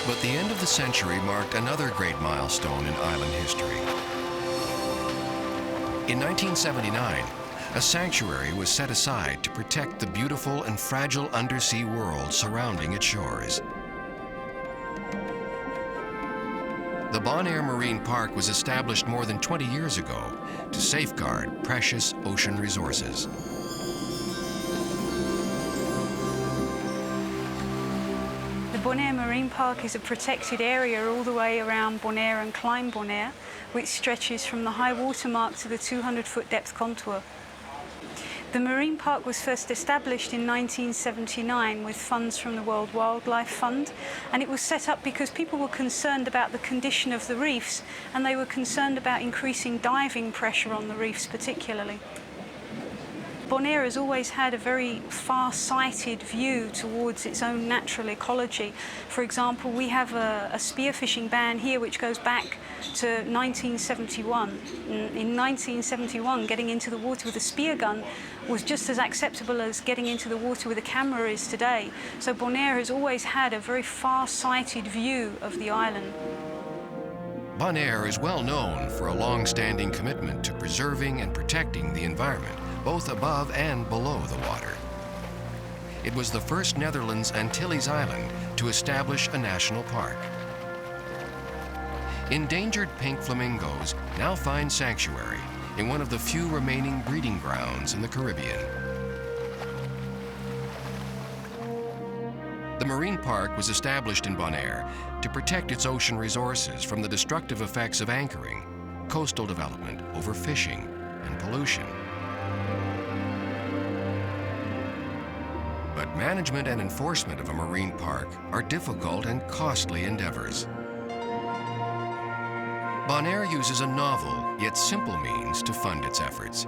But the end of the century marked another great milestone in island history. In 1979, a sanctuary was set aside to protect the beautiful and fragile undersea world surrounding its shores. The Bonaire Marine Park was established more than 20 years ago to safeguard precious ocean resources. The Bonaire Marine Park is a protected area all the way around Bonaire and Klein Bonaire, which stretches from the high water mark to the 200-foot depth contour. The Marine Park was first established in 1979 with funds from the World Wildlife Fund, and it was set up because people were concerned about the condition of the reefs, and they were concerned about increasing diving pressure on the reefs particularly. Bonaire has always had a very far-sighted view towards its own natural ecology. For example, we have a spearfishing ban here which goes back to 1971. In 1971, getting into the water with a spear gun was just as acceptable as getting into the water with a camera is today. So Bonaire has always had a very far-sighted view of the island. Bonaire is well known for a long-standing commitment to preserving and protecting the environment, both above and below the water. It was the first Netherlands Antilles island to establish a national park. Endangered pink flamingos now find sanctuary in one of the few remaining breeding grounds in the Caribbean. The marine park was established in Bonaire to protect its ocean resources from the destructive effects of anchoring, coastal development, overfishing, and pollution. But management and enforcement of a marine park are difficult and costly endeavors. Bonaire uses a novel yet simple means to fund its efforts.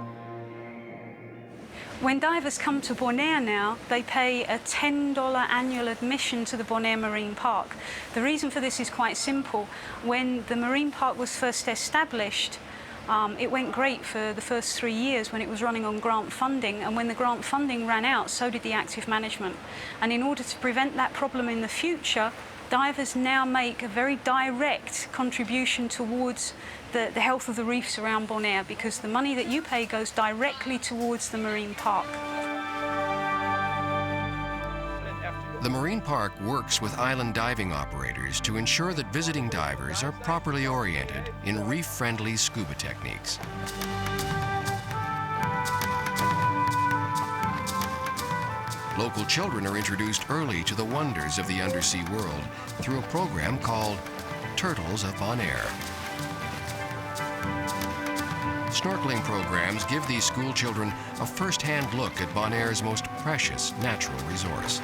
When divers come to Bonaire now, they pay a $10 annual admission to the Bonaire Marine Park. The reason for this is quite simple. When the marine park was first established, it went great for the first 3 years when it was running on grant funding, and when the grant funding ran out, so did the active management. And in order to prevent that problem in the future, divers now make a very direct contribution towards the health of the reefs around Bonaire, because the money that you pay goes directly towards the marine park. The marine park works with island diving operators to ensure that visiting divers are properly oriented in reef-friendly scuba techniques. Local children are introduced early to the wonders of the undersea world through a program called Turtles of Bonaire. Snorkeling programs give these school children a first-hand look at Bonaire's most precious natural resource.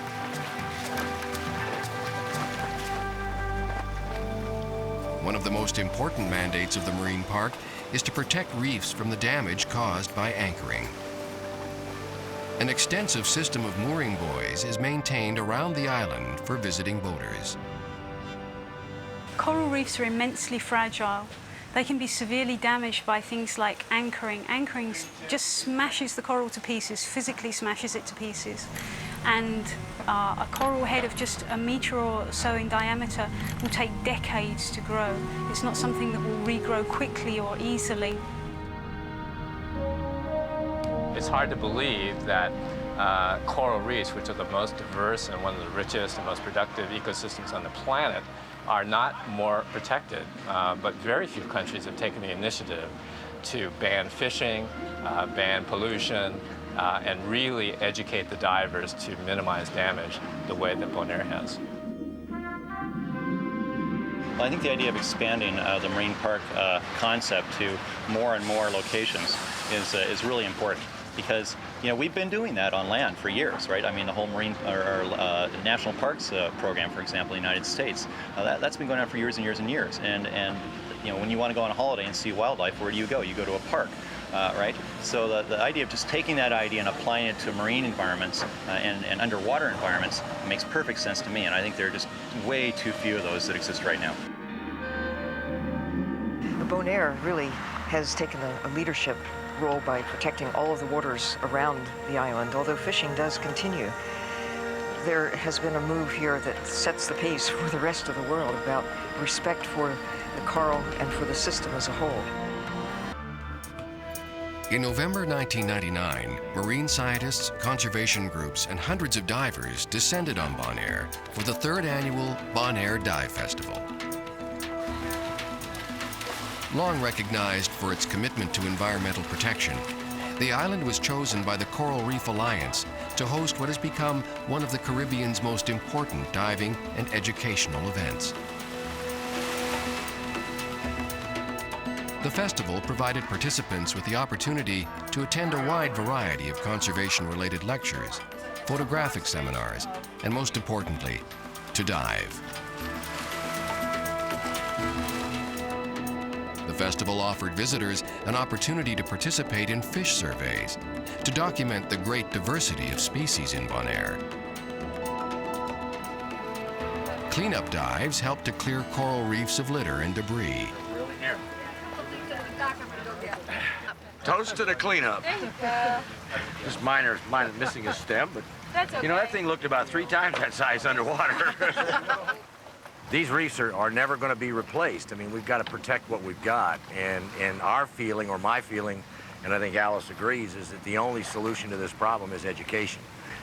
One of the most important mandates of the marine park is to protect reefs from the damage caused by anchoring. An extensive system of mooring buoys is maintained around the island for visiting boaters. Coral reefs are immensely fragile. They can be severely damaged by things like anchoring. Anchoring just smashes the coral to pieces, physically smashes it to pieces. And a coral head of just a metre or so in diameter will take decades to grow. It's not something that will regrow quickly or easily. It's hard to believe that coral reefs, which are the most diverse and one of the richest and most productive ecosystems on the planet, are not more protected, but very few countries have taken the initiative to ban fishing, ban pollution, and really educate the divers to minimize damage the way that Bonaire has. Well, I think the idea of expanding the marine park concept to more and more locations is really important, because we've been doing that on land for years, right? I mean, the whole marine or national parks program, for example, in the United States, that's been going on for years and years and years. And when you want to go on a holiday and see wildlife, where do you go? You go to a park. Right? So the idea of just taking that idea and applying it to marine environments and underwater environments makes perfect sense to me, and I think there are just way too few of those that exist right now. Bonaire really has taken a leadership role by protecting all of the waters around the island, although fishing does continue. There has been a move here that sets the pace for the rest of the world about respect for the coral and for the system as a whole. In November 1999, marine scientists, conservation groups, and hundreds of divers descended on Bonaire for the 3rd annual Bonaire Dive Festival. Long recognized for its commitment to environmental protection, the island was chosen by the Coral Reef Alliance to host what has become one of the Caribbean's most important diving and educational events. The festival provided participants with the opportunity to attend a wide variety of conservation-related lectures, photographic seminars, and most importantly, to dive. The festival offered visitors an opportunity to participate in fish surveys, to document the great diversity of species in Bonaire. Cleanup dives helped to clear coral reefs of litter and debris. Toast to the cleanup. Just mine's missing a stem, but that's okay. That thing looked about 3 times that size underwater. These reefs are never going to be replaced. I mean, we've got to protect what we've got, and our feeling, or my feeling, and I think Alice agrees, is that the only solution to this problem is education.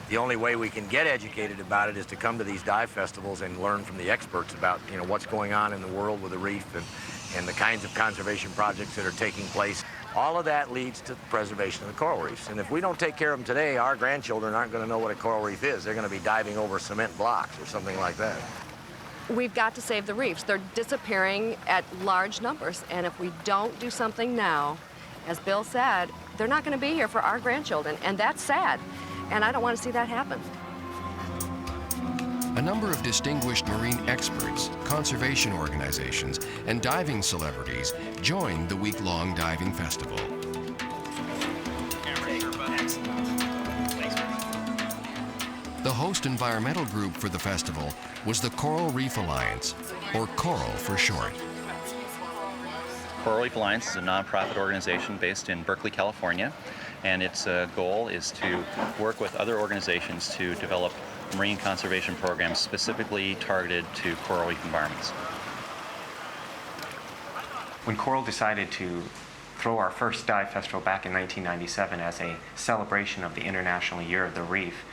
The only way we can get educated about it is to come to these dive festivals and learn from the experts about what's going on in the world with the reef and the kinds of conservation projects that are taking place. All of that leads to the preservation of the coral reefs. And if we don't take care of them today, our grandchildren aren't going to know what a coral reef is. They're going to be diving over cement blocks or something like that. We've got to save the reefs. They're disappearing at large numbers. And if we don't do something now, as Bill said, they're not going to be here for our grandchildren. And that's sad. And I don't want to see that happen. A number of distinguished marine experts, conservation organizations, and diving celebrities joined the week-long diving festival. The host environmental group for the festival was the Coral Reef Alliance, or CORAL for short. Coral Reef Alliance is a nonprofit organization based in Berkeley, California, and its goal is to work with other organizations to develop marine conservation programs specifically targeted to coral reef environments. When Coral decided to throw our first dive festival back in 1997 as a celebration of the International Year of the Reef,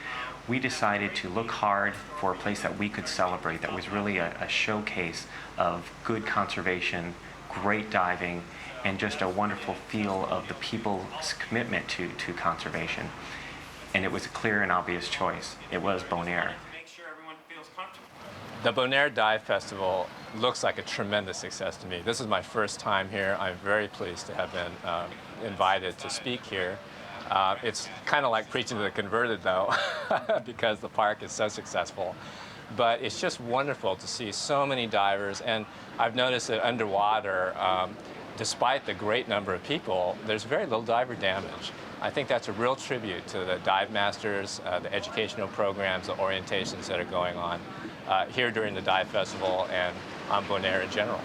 we decided to look hard for a place that we could celebrate that was really a showcase of good conservation, great diving, and just a wonderful feel of the people's commitment to conservation. And it was a clear and obvious choice. It was Bonaire. The Bonaire Dive Festival looks like a tremendous success to me. This is my first time here. I'm very pleased to have been invited to speak here. It's kind of like preaching to the converted, though, because the park is so successful. But it's just wonderful to see so many divers, and I've noticed that underwater, despite the great number of people, there's very little diver damage. I think that's a real tribute to the dive masters, the educational programs, the orientations that are going on here during the dive festival and on Bonaire in general.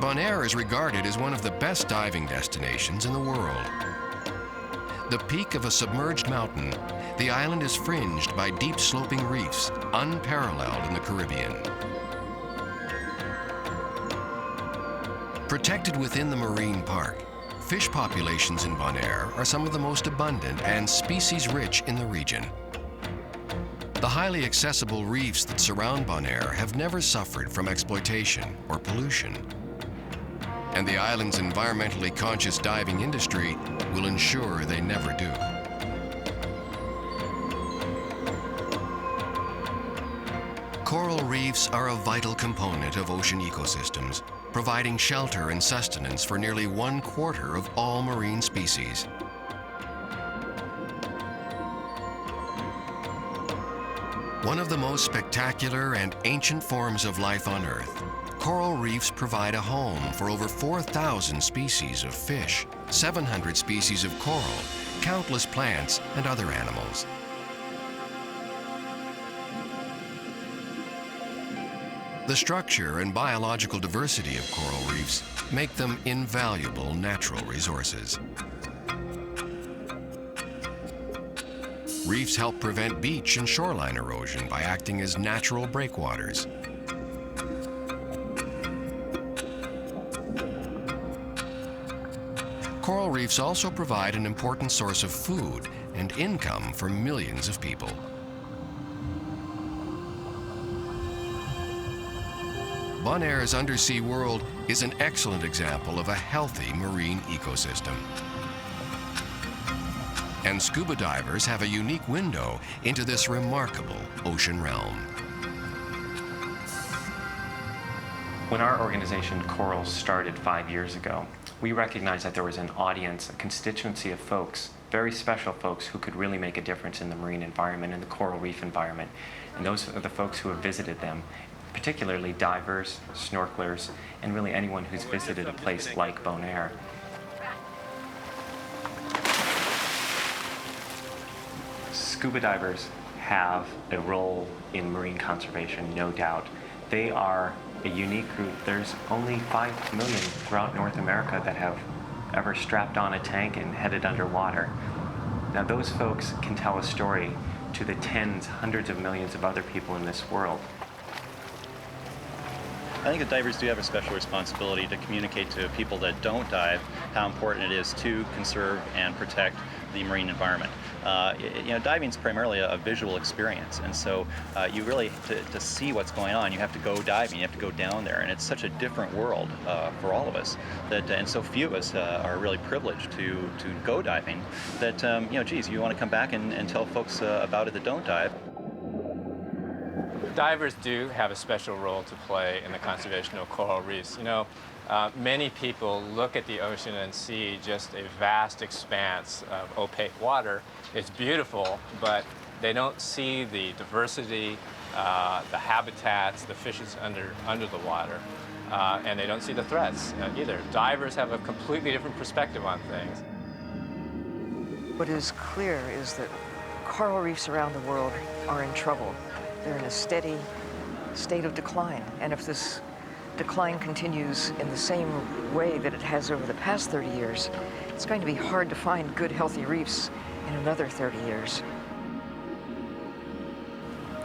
Bonaire is regarded as one of the best diving destinations in the world. The peak of a submerged mountain, the island is fringed by deep sloping reefs, unparalleled in the Caribbean. Protected within the marine park, fish populations in Bonaire are some of the most abundant and species-rich in the region. The highly accessible reefs that surround Bonaire have never suffered from exploitation or pollution. And the island's environmentally conscious diving industry will ensure they never do. Coral reefs are a vital component of ocean ecosystems, providing shelter and sustenance for nearly 1/4 of all marine species. One of the most spectacular and ancient forms of life on Earth, coral reefs provide a home for over 4,000 species of fish, 700 species of coral, countless plants, and other animals. The structure and biological diversity of coral reefs make them invaluable natural resources. Reefs help prevent beach and shoreline erosion by acting as natural breakwaters. Coral reefs also provide an important source of food and income for millions of people. Bonaire's undersea world is an excellent example of a healthy marine ecosystem. And scuba divers have a unique window into this remarkable ocean realm. When our organization Coral started 5 years ago, we recognized that there was an audience, a constituency of folks, very special folks who could really make a difference in the marine environment, in the coral reef environment. And those are the folks who have visited them, particularly divers, snorkelers, and really anyone who's visited a place like Bonaire. Scuba divers have a role in marine conservation, no doubt. They are a unique group. There's only 5 million throughout North America that have ever strapped on a tank and headed underwater. Now those folks can tell a story to the tens, hundreds of millions of other people in this world. I think that divers do have a special responsibility to communicate to people that don't dive how important it is to conserve and protect the marine environment. Diving is primarily a visual experience, and so you really, to see what's going on, you have to go diving, you have to go down there, and it's such a different world for all of us, that, and so few of us are really privileged to go diving, that, geez, you want to come back and tell folks about it that don't dive. Divers do have a special role to play in the conservation of coral reefs. Many people look at the ocean and see just a vast expanse of opaque water. It's beautiful, but they don't see the diversity, the habitats, the fishes under the water, and they don't see the threats either. Divers have a completely different perspective on things. What is clear is that coral reefs around the world are in trouble. They're in a steady state of decline, and if this decline continues in the same way that it has over the past 30 years, it's going to be hard to find good, healthy reefs in another 30 years.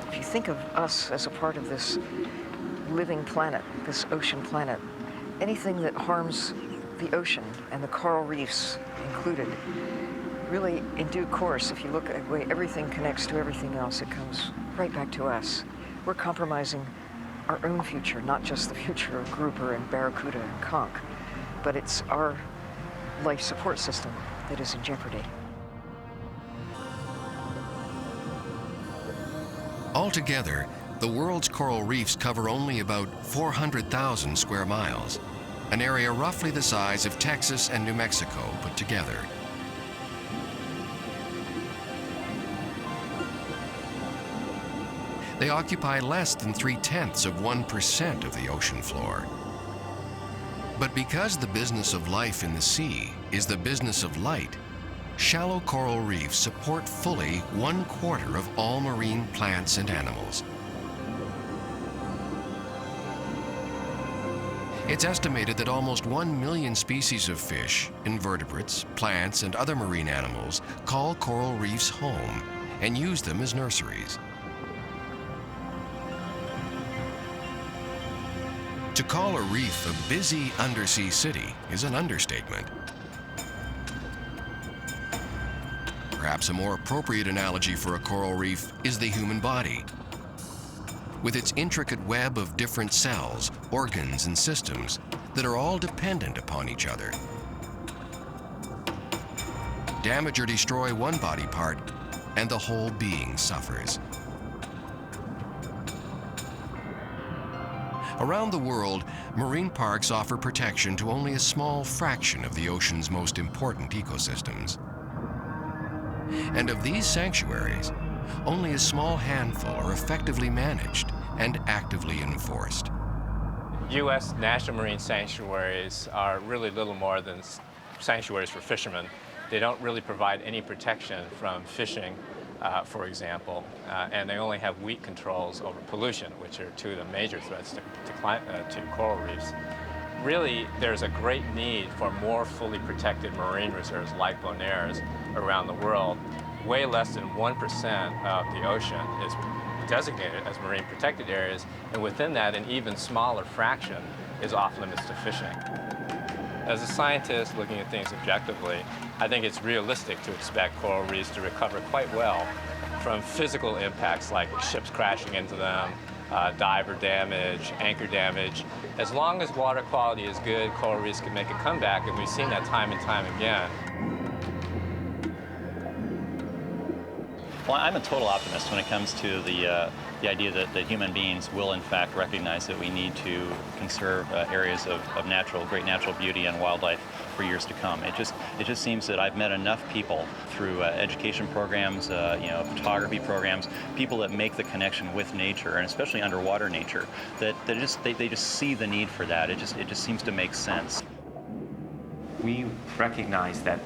If you think of us as a part of this living planet, this ocean planet, anything that harms the ocean, and the coral reefs included, really, in due course, if you look at the way everything connects to everything else, it comes right back to us. We're compromising our own future, not just the future of grouper and barracuda and conch, but it's our life support system that is in jeopardy. Altogether, the world's coral reefs cover only about 400,000 square miles, an area roughly the size of Texas and New Mexico put together. They occupy less than 0.3% of the ocean floor. But because the business of life in the sea is the business of light, shallow coral reefs support fully 1/4 of all marine plants and animals. It's estimated that almost 1 million species of fish, invertebrates, plants, and other marine animals call coral reefs home and use them as nurseries. To call a reef a busy undersea city is an understatement. perhaps a more appropriate analogy for a coral reef is the human body. With its intricate web of different cells, organs, and systems that are all dependent upon each other. Damage or destroy one body part, and the whole being suffers. Around the world, marine parks offer protection to only a small fraction of the ocean's most important ecosystems. And of these sanctuaries, only a small handful are effectively managed and actively enforced. U.S. national marine sanctuaries are really little more than sanctuaries for fishermen. They don't really provide any protection from fishing, for example, and they only have weak controls over pollution, which are two of the major threats to coral reefs. Really, there's a great need for more fully protected marine reserves like Bonaires around the world. Way less than 1% of the ocean is designated as marine protected areas, and within that, an even smaller fraction is off limits to fishing. As a scientist looking at things objectively, I think it's realistic to expect coral reefs to recover quite well from physical impacts like ships crashing into them, diver damage, anchor damage. As long as water quality is good, coral reefs can make a comeback, and we've seen that time and time again. Well, I'm a total optimist when it comes to the idea that human beings will, in fact, recognize that we need to conserve areas of great natural beauty and wildlife for years to come. It just seems that I've met enough people through education programs, photography programs, people that make the connection with nature, and especially underwater nature, that they just see the need for that. It just seems to make sense. We recognize that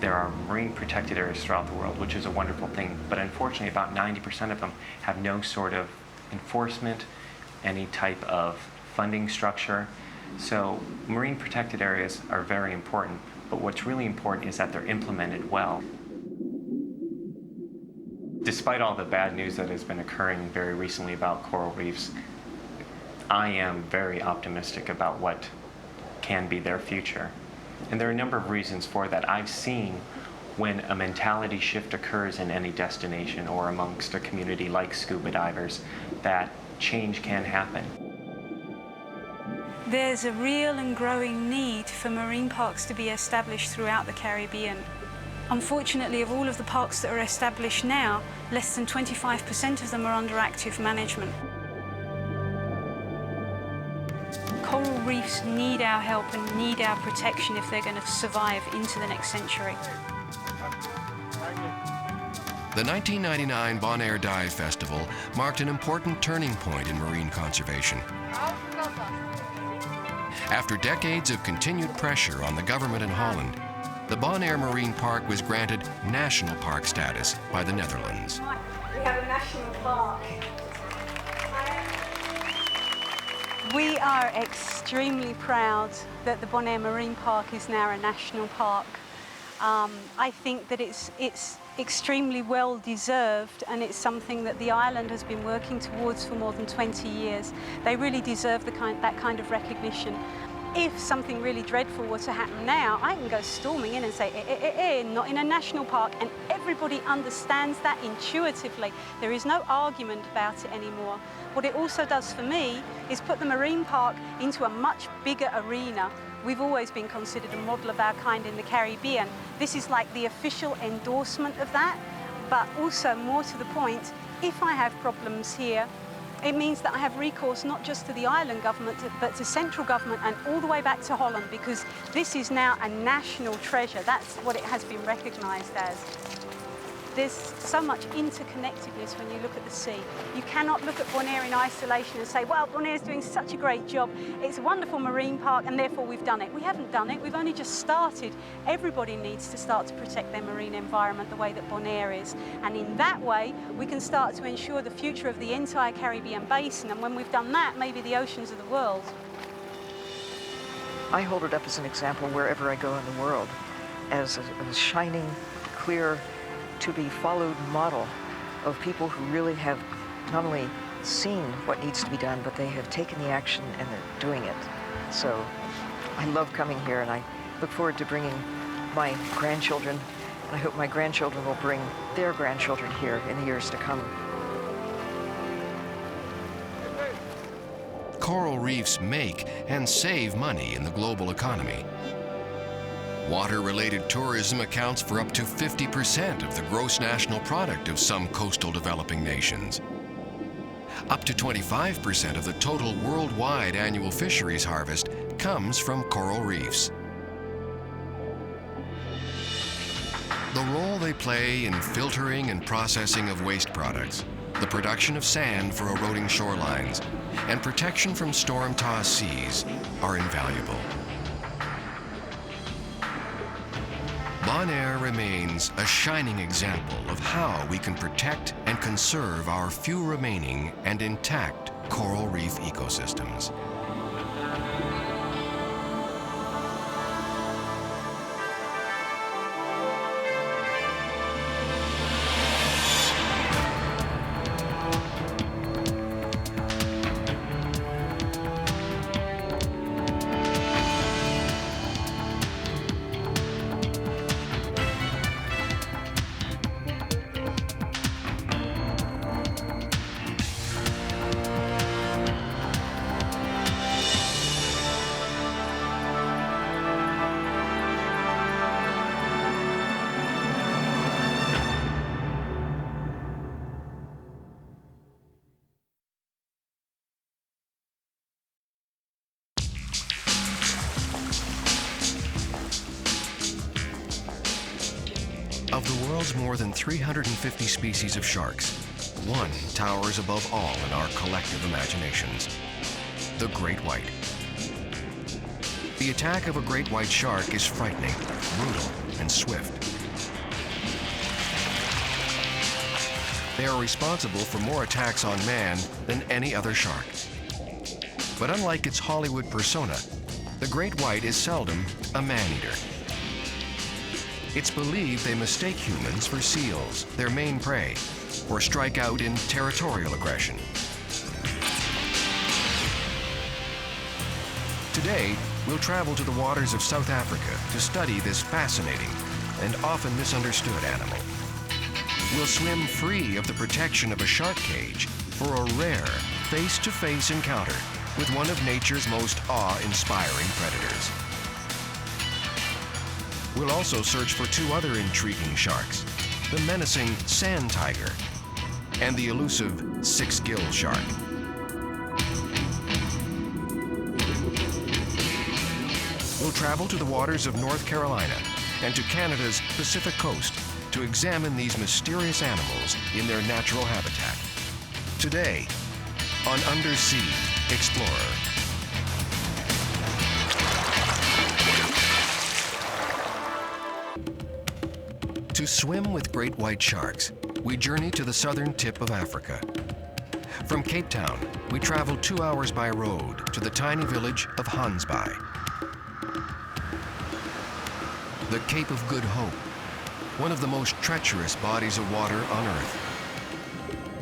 there are marine protected areas throughout the world, which is a wonderful thing, but unfortunately about 90% of them have no sort of enforcement, any type of funding structure. So marine protected areas are very important, but what's really important is that they're implemented well. Despite all the bad news that has been occurring very recently about coral reefs, I am very optimistic about what can be their future. And there are a number of reasons for that. I've seen when a mentality shift occurs in any destination or amongst a community like scuba divers, that change can happen. There's a real and growing need for marine parks to be established throughout the Caribbean. Unfortunately, of all of the parks that are established now, less than 25% of them are under active management. Coral reefs need our help and need our protection if they're going to survive into the next century. The 1999 Bonaire Dive Festival marked an important turning point in marine conservation. After decades of continued pressure on the government in Holland, the Bonaire Marine Park was granted national park status by the Netherlands. We have a national park. We are extremely proud that the Bonaire Marine Park is now a national park. I think that it's extremely well deserved, and it's something that the island has been working towards for more than 20 years. They really deserve that kind of recognition. If something really dreadful were to happen now, I can go storming in and say, not in a national park, and everybody understands that intuitively. There is no argument about it anymore. What it also does for me is put the marine park into a much bigger arena. We've always been considered a model of our kind in the Caribbean. This is like the official endorsement of that, but also more to the point, if I have problems here, it means that I have recourse not just to the island government, but to central government and all the way back to Holland, because this is now a national treasure. That's what it has been recognised as. There's so much interconnectedness when you look at the sea. You cannot look at Bonaire in isolation and say, well, Bonaire's doing such a great job. It's a wonderful marine park and therefore we've done it. We haven't done it, we've only just started. Everybody needs to start to protect their marine environment the way that Bonaire is. And in that way, we can start to ensure the future of the entire Caribbean basin. And when we've done that, maybe the oceans of the world. I hold it up as an example wherever I go in the world, as a shining, clear, to be followed model of people who really have not only seen what needs to be done, but they have taken the action and they're doing it. So I love coming here, and I look forward to bringing my grandchildren And I hope my grandchildren will bring their grandchildren here in the years to come. Coral reefs make and save money in the global economy. Water-related tourism accounts for up to 50% of the gross national product of some coastal developing nations. Up to 25% of the total worldwide annual fisheries harvest comes from coral reefs. The role they play in filtering and processing of waste products, the production of sand for eroding shorelines, and protection from storm-tossed seas are invaluable. Bonaire remains a shining example of how we can protect and conserve our few remaining and intact coral reef ecosystems. Of the world's more than 350 species of sharks, one towers above all in our collective imaginations: the great white. The attack of a great white shark is frightening, brutal, and swift. They are responsible for more attacks on man than any other shark. But unlike its Hollywood persona, the great white is seldom a man-eater. It's believed they mistake humans for seals, their main prey, or strike out in territorial aggression. Today, we'll travel to the waters of South Africa to study this fascinating and often misunderstood animal. We'll swim free of the protection of a shark cage for a rare face-to-face encounter with one of nature's most awe-inspiring predators. We'll also search for two other intriguing sharks, the menacing sand tiger and the elusive six-gill shark. We'll travel to the waters of North Carolina and to Canada's Pacific coast to examine these mysterious animals in their natural habitat. Today, on Undersea Explorer. To swim with great white sharks, we journey to the southern tip of Africa. From Cape Town, we travel 2 hours by road to the tiny village of Hansbaai. The Cape of Good Hope, one of the most treacherous bodies of water on Earth.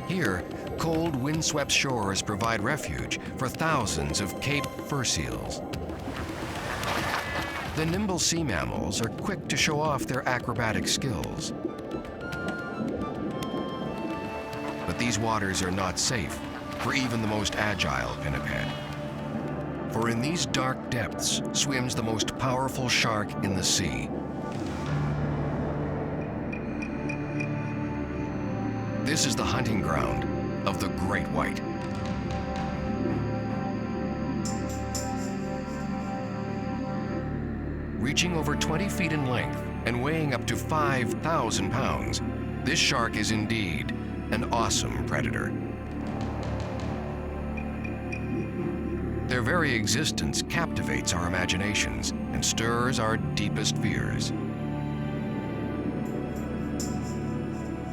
Here, cold, windswept shores provide refuge for thousands of Cape fur seals. The nimble sea mammals are quick to show off their acrobatic skills. But these waters are not safe for even the most agile pinniped. For in these dark depths swims the most powerful shark in the sea. This is the hunting ground of the great white. Reaching over 20 feet in length and weighing up to 5,000 pounds, this shark is indeed an awesome predator. Their very existence captivates our imaginations and stirs our deepest fears.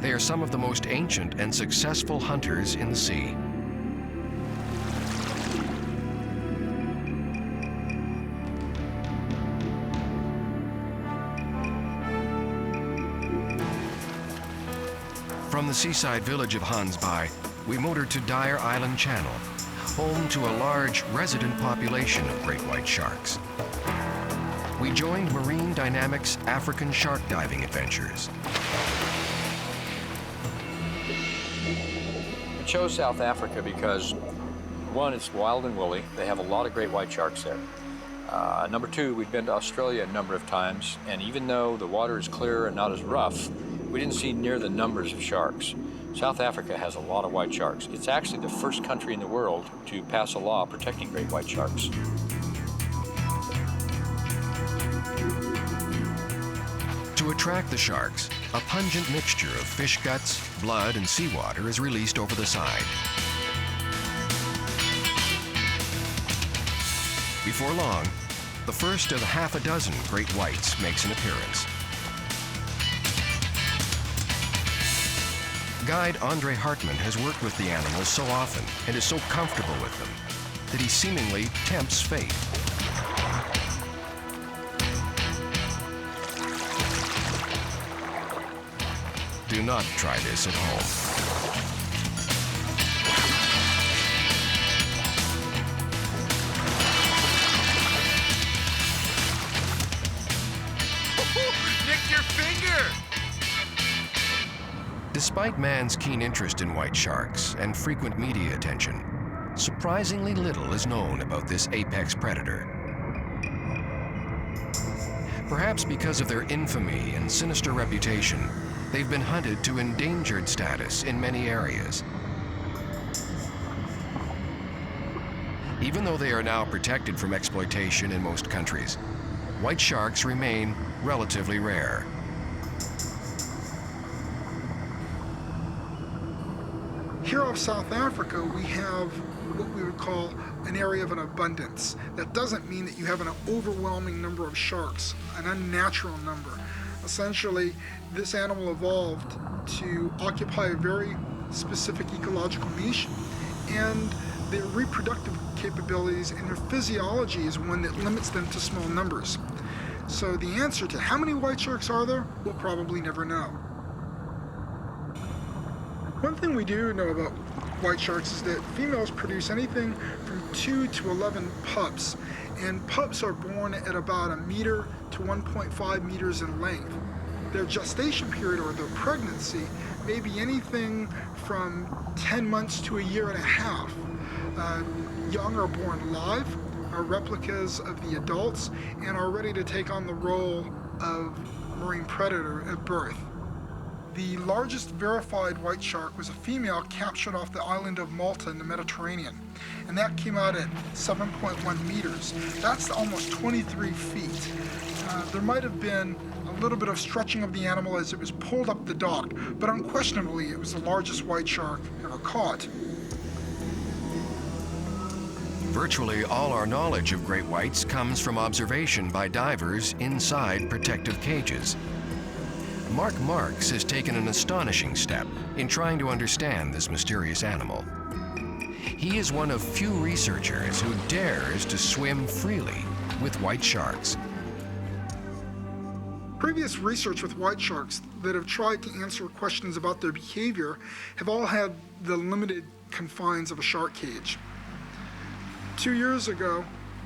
They are some of the most ancient and successful hunters in the sea. From the seaside village of Hansbaai, we motor to Dyer Island Channel, home to a large resident population of great white sharks. we joined Marine Dynamics' African shark diving adventures. I chose South Africa because, one, it's wild and woolly. They have a lot of great white sharks there. Number two, we've been to Australia a number of times, and even though the water is clear and not as rough, we didn't see near the numbers of sharks. South Africa has a lot of white sharks. It's actually the first country in the world to pass a law protecting great white sharks. To attract the sharks, a pungent mixture of fish guts, blood, and seawater is released over the side. Before long, the first of half a dozen great whites makes an appearance. Guide Andre Hartman has worked with the animals so often and is so comfortable with them that he seemingly tempts fate. Do not try this at home. Nick your finger! Despite man's keen interest in white sharks and frequent media attention, surprisingly little is known about this apex predator. Perhaps because of their infamy and sinister reputation, they've been hunted to endangered status in many areas. Even though they are now protected from exploitation in most countries, white sharks remain relatively rare. Here off South Africa, we have what we would call an area of an abundance. That doesn't mean that you have an overwhelming number of sharks, an unnatural number. Essentially, this animal evolved to occupy a very specific ecological niche, and their reproductive capabilities and their physiology is one that limits them to small numbers. So the answer to how many white sharks are there, we'll probably never know. One thing we do know about white sharks is that females produce anything from 2 to 11 pups, and pups are born at about 1 meter to 1.5 meters in length. Their gestation period, or their pregnancy, may be anything from 10 months to 1.5 years. Young are born live, are replicas of the adults, and are ready to take on the role of marine predator at birth. The largest verified white shark was a female captured off the island of Malta in the Mediterranean, and that came out at 7.1 meters. That's almost 23 feet. There might have been a little bit of stretching of the animal as it was pulled up the dock, but unquestionably it was the largest white shark ever caught. Virtually all our knowledge of great whites comes from observation by divers inside protective cages. Mark Marks has taken an astonishing step in trying to understand this mysterious animal. He is one of few researchers who dares to swim freely with white sharks. Previous research with white sharks that have tried to answer questions about their behavior have all had the limited confines of a shark cage. 2 years ago,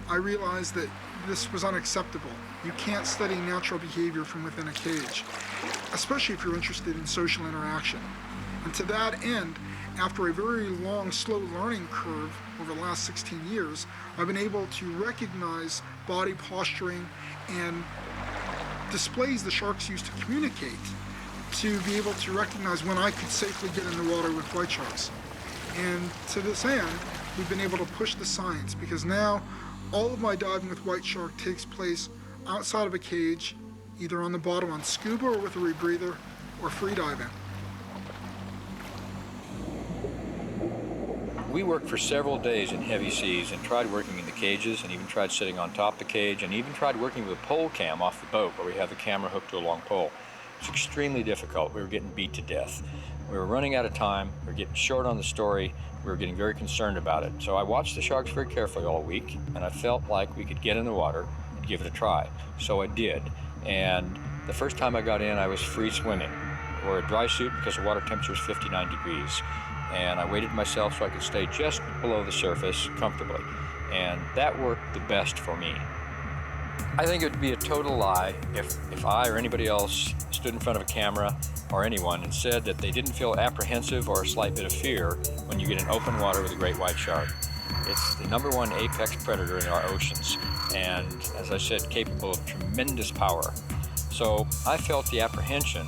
I realized that this was unacceptable. You can't study natural behavior from within a cage, especially if you're interested in social interaction. And to that end, after a very long, slow learning curve over the last 16 years, I've been able to recognize body posturing and displays the sharks use to communicate, to be able to recognize when I could safely get in the water with white sharks. And to this end, we've been able to push the science, because now all of my diving with white shark takes place outside of a cage, either on the bottom on scuba or with a rebreather, or free diving. We worked for several days in heavy seas and tried working in the cages, and even tried sitting on top of the cage, and even tried working with a pole cam off the boat where we have the camera hooked to a long pole. It's extremely difficult. We were getting beat to death. We were running out of time. We were getting short on the story. We were getting very concerned about it. So I watched the sharks very carefully all week, and I felt like we could get in the water and give it a try. So I did. And the first time I got in, I was free swimming. I wore a dry suit because the water temperature is 59 degrees. And I weighted myself so I could stay just below the surface comfortably. And that worked the best for me. I think it would be a total lie if I or anybody else stood in front of a camera or anyone and said that they didn't feel apprehensive or a slight bit of fear when you get in open water with a great white shark. It's the #1 apex predator in our oceans, and as I said, capable of tremendous power. So I felt the apprehension,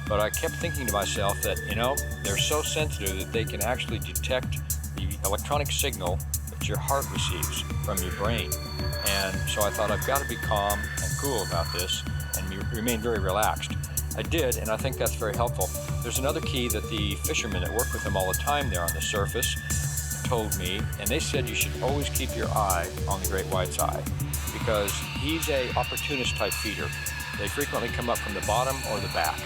but I kept thinking to myself that, you know, they're so sensitive that they can actually detect the electronic signal that your heart receives from your brain. And so I thought, I've got to be calm and cool about this and remain very relaxed. I did, and I think that's very helpful. There's another key that the fishermen that work with them all the time there on the surface told me, and they said you should always keep your eye on the great white's eye, because he's a opportunist type feeder. They frequently come up from the bottom or the back.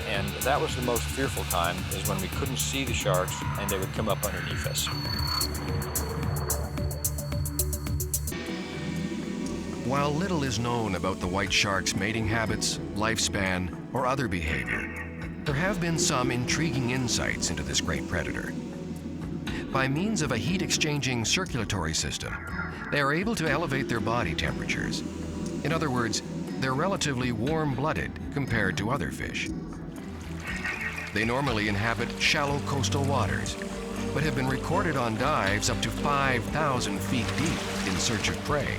And that was the most fearful time, is when we couldn't see the sharks and they would come up underneath us. While little is known about the white shark's mating habits, lifespan, or other behavior, there have been some intriguing insights into this great predator. By means of a heat-exchanging circulatory system, they are able to elevate their body temperatures. In other words, they're relatively warm-blooded compared to other fish. They normally inhabit shallow coastal waters, but have been recorded on dives up to 5,000 feet deep in search of prey.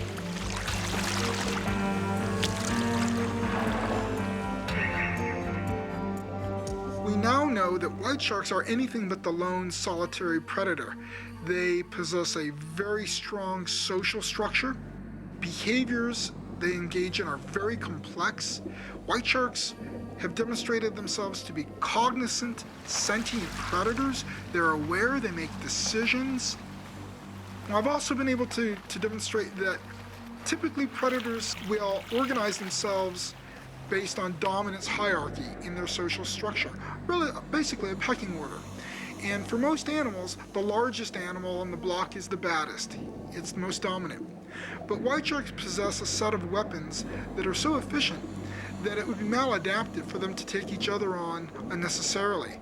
We now know that white sharks are anything but the lone solitary predator. They possess a very strong social structure. Behaviors they engage in are very complex. White sharks have demonstrated themselves to be cognizant, sentient predators. They're aware, they make decisions. Now, I've also been able to demonstrate that typically predators will organize themselves based on dominance hierarchy in their social structure, really basically a pecking order. And for most animals, the largest animal on the block is the baddest. It's the most dominant. But white sharks possess a set of weapons that are so efficient that it would be maladaptive for them to take each other on unnecessarily.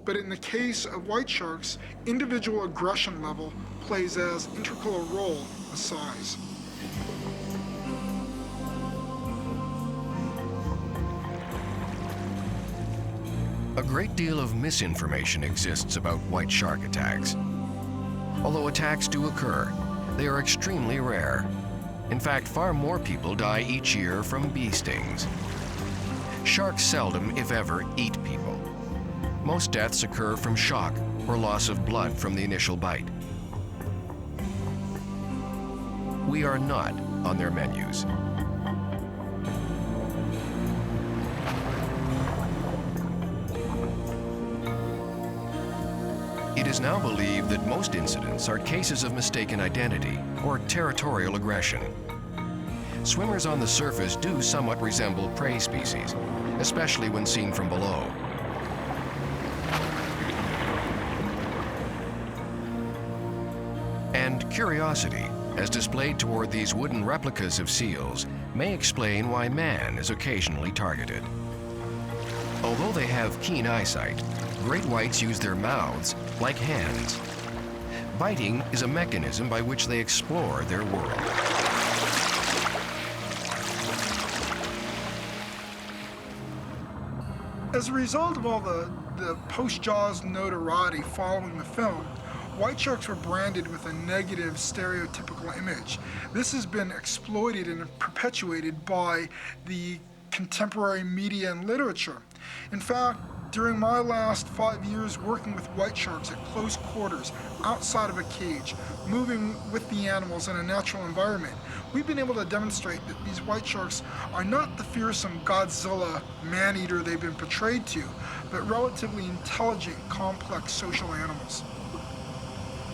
But in the case of white sharks, individual aggression level plays as integral a role as size. A great deal of misinformation exists about white shark attacks. Although attacks do occur, they are extremely rare. In fact, far more people die each year from bee stings. Sharks seldom, if ever, eat people. Most deaths occur from shock or loss of blood from the initial bite. We are not on their menus. It is now believed that most incidents are cases of mistaken identity or territorial aggression. Swimmers on the surface do somewhat resemble prey species, especially when seen from below. And curiosity, as displayed toward these wooden replicas of seals, may explain why man is occasionally targeted. Although they have keen eyesight, great whites use their mouths like hands. Biting is a mechanism by which they explore their world. As a result of all the post-Jaws notoriety following the film, white sharks were branded with a negative stereotypical image. This has been exploited and perpetuated by the contemporary media and literature. In fact, during my last 5 years working with white sharks at close quarters, outside of a cage, moving with the animals in a natural environment, we've been able to demonstrate that these white sharks are not the fearsome Godzilla man-eater they've been portrayed to, but relatively intelligent, complex social animals.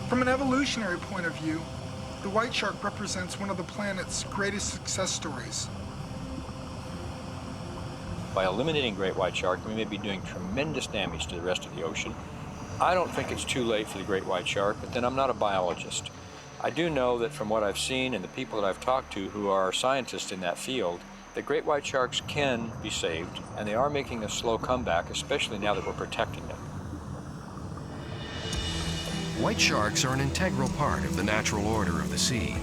From an evolutionary point of view, the white shark represents one of the planet's greatest success stories. By eliminating great white shark, we may be doing tremendous damage to the rest of the ocean. I don't think it's too late for the great white shark, but then I'm not a biologist. I do know that from what I've seen and the people that I've talked to who are scientists in that field, that great white sharks can be saved, and they are making a slow comeback, especially now that we're protecting them. White sharks are an integral part of the natural order of the sea.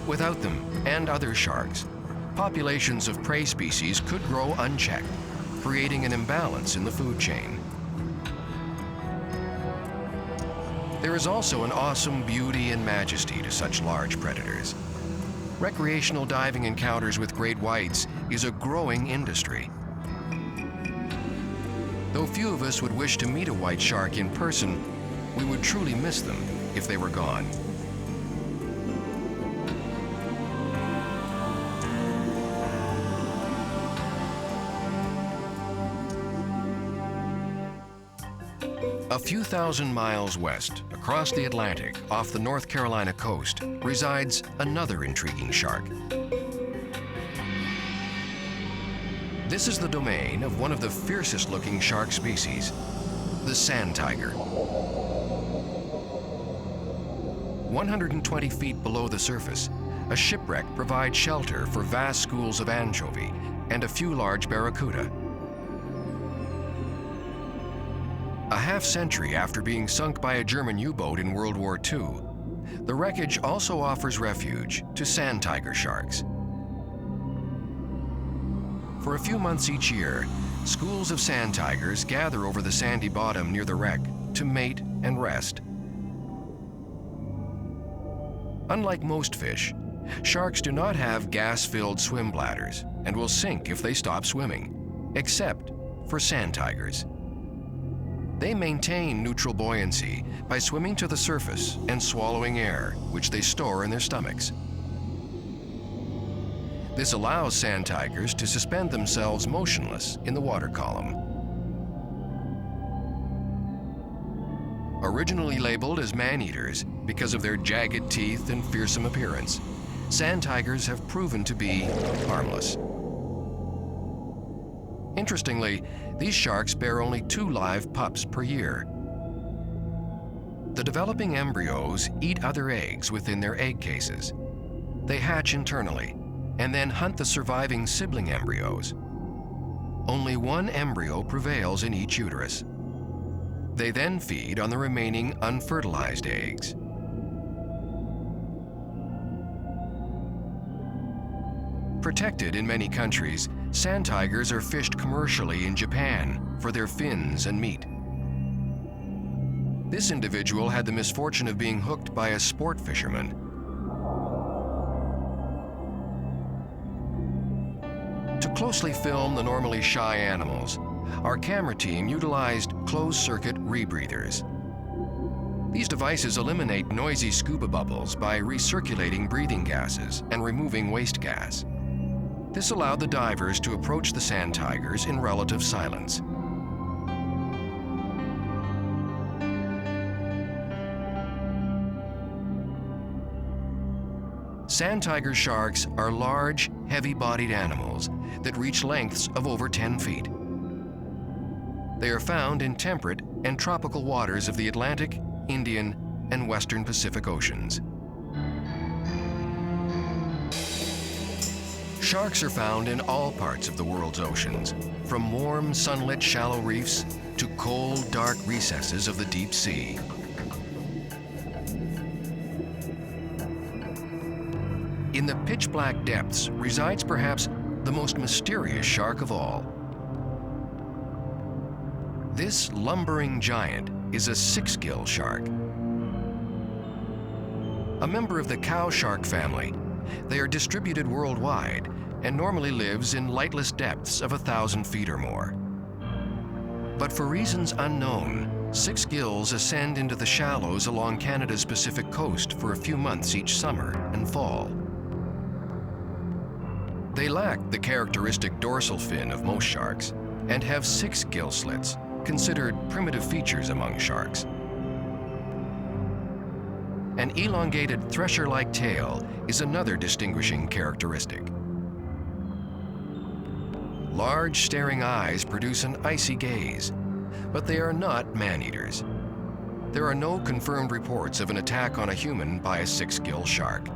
Without them and other sharks, populations of prey species could grow unchecked, creating an imbalance in the food chain. There is also an awesome beauty and majesty to such large predators. Recreational diving encounters with great whites is a growing industry. Though few of us would wish to meet a white shark in person, we would truly miss them if they were gone. A few thousand miles west, across the Atlantic, off the North Carolina coast, resides another intriguing shark. This is the domain of one of the fiercest-looking shark species, the sand tiger. 120 feet below the surface, a shipwreck provides shelter for vast schools of anchovy and a few large barracuda. A half-century after being sunk by a German U-boat in World War II, the wreckage also offers refuge to sand tiger sharks. For a few months each year, schools of sand tigers gather over the sandy bottom near the wreck to mate and rest. Unlike most fish, sharks do not have gas-filled swim bladders and will sink if they stop swimming, except for sand tigers. They maintain neutral buoyancy by swimming to the surface and swallowing air, which they store in their stomachs. This allows sand tigers to suspend themselves motionless in the water column. Originally labeled as man-eaters because of their jagged teeth and fearsome appearance, sand tigers have proven to be harmless. Interestingly, these sharks bear only 2 live pups per year. The developing embryos eat other eggs within their egg cases. They hatch internally and then hunt the surviving sibling embryos. Only 1 embryo prevails in each uterus. They then feed on the remaining unfertilized eggs. Protected in many countries, sand tigers are fished commercially in Japan for their fins and meat. This individual had the misfortune of being hooked by a sport fisherman. To closely film the normally shy animals, our camera team utilized closed-circuit rebreathers. These devices eliminate noisy scuba bubbles by recirculating breathing gases and removing waste gas. This allowed the divers to approach the sand tigers in relative silence. Sand tiger sharks are large, heavy-bodied animals that reach lengths of over 10 feet. They are found in temperate and tropical waters of the Atlantic, Indian, and Western Pacific Oceans. Sharks are found in all parts of the world's oceans, from warm, sunlit shallow reefs to cold, dark recesses of the deep sea. In the pitch-black depths resides perhaps the most mysterious shark of all. This lumbering giant is a six-gill shark. A member of the cow shark family, they are distributed worldwide and normally lives in lightless depths of 1,000 feet or more. But for reasons unknown, six gills ascend into the shallows along Canada's Pacific coast for a few months each summer and fall. They lack the characteristic dorsal fin of most sharks and have 6 gill slits, considered primitive features among sharks. An elongated thresher-like tail is another distinguishing characteristic. Large staring eyes produce an icy gaze, but they are not man-eaters. There are no confirmed reports of an attack on a human by a six-gill shark.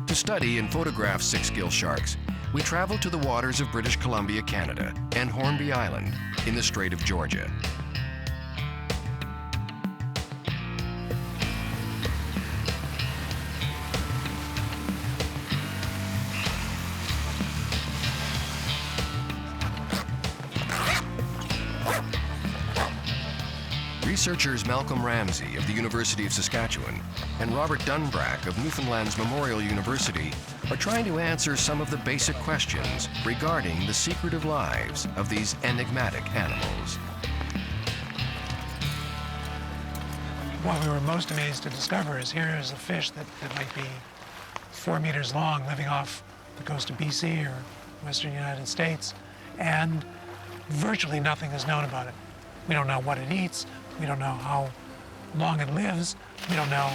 To study and photograph six-gill sharks, we traveled to the waters of British Columbia, Canada, and Hornby Island in the Strait of Georgia. Researchers Malcolm Ramsey of the University of Saskatchewan and Robert Dunbrack of Newfoundland's Memorial University are trying to answer some of the basic questions regarding the secretive lives of these enigmatic animals. What we were most amazed to discover is here is a fish that might be 4 meters long living off the coast of BC or Western United States, and virtually nothing is known about it. We don't know what it eats, we don't know how long it lives, we don't know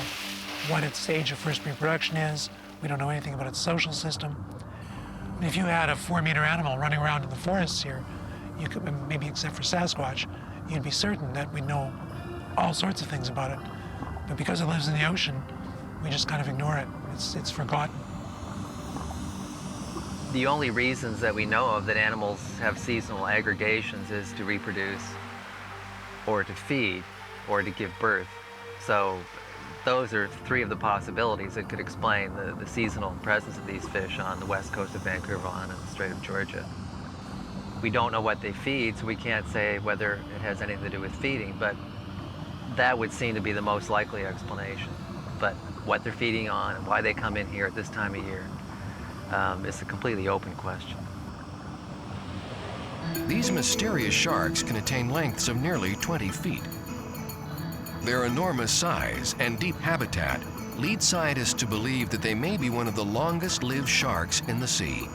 what its stage of first reproduction is, we don't know anything about its social system. If you had a 4-meter animal running around in the forests here, you could, maybe except for Sasquatch, you'd be certain that we'd know all sorts of things about it. But because it lives in the ocean, we just kind of ignore it. It's forgotten. The only reasons that we know of that animals have seasonal aggregations is to reproduce, or to feed, or to give birth. So those are 3 of the possibilities that could explain the seasonal presence of these fish on the west coast of Vancouver Island and the Strait of Georgia. We don't know what they feed, so we can't say whether it has anything to do with feeding, but that would seem to be the most likely explanation. But what they're feeding on and why they come in here at this time of year is a completely open question. These mysterious sharks can attain lengths of nearly 20 feet. Their enormous size and deep habitat lead scientists to believe that they may be one of the longest-lived sharks in the sea.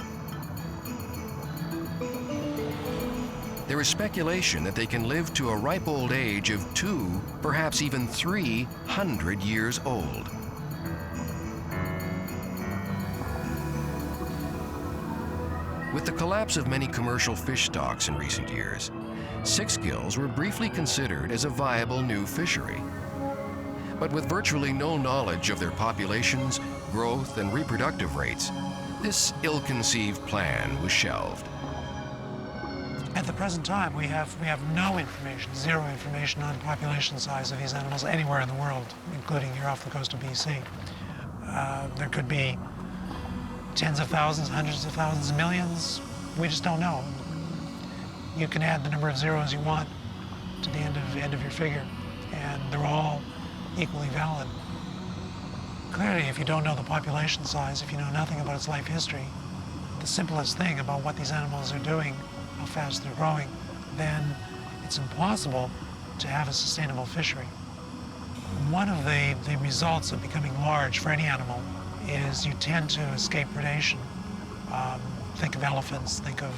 There is speculation that they can live to a ripe old age of 2, perhaps even 300 years old. With the collapse of many commercial fish stocks in recent years, sixgills were briefly considered as a viable new fishery. But with virtually no knowledge of their populations, growth, and reproductive rates, this ill-conceived plan was shelved. At the present time, we have no information, 0 information on population size of these animals anywhere in the world, including here off the coast of BC. There could be tens of thousands, hundreds of thousands, millions. We just don't know. You can add the number of zeros you want to the end of your figure, and they're all equally valid. Clearly, if you don't know the population size, if you know nothing about its life history, the simplest thing about what these animals are doing, how fast they're growing, then it's impossible to have a sustainable fishery. One of the results of becoming large for any animal is you tend to escape predation. Think of elephants, think of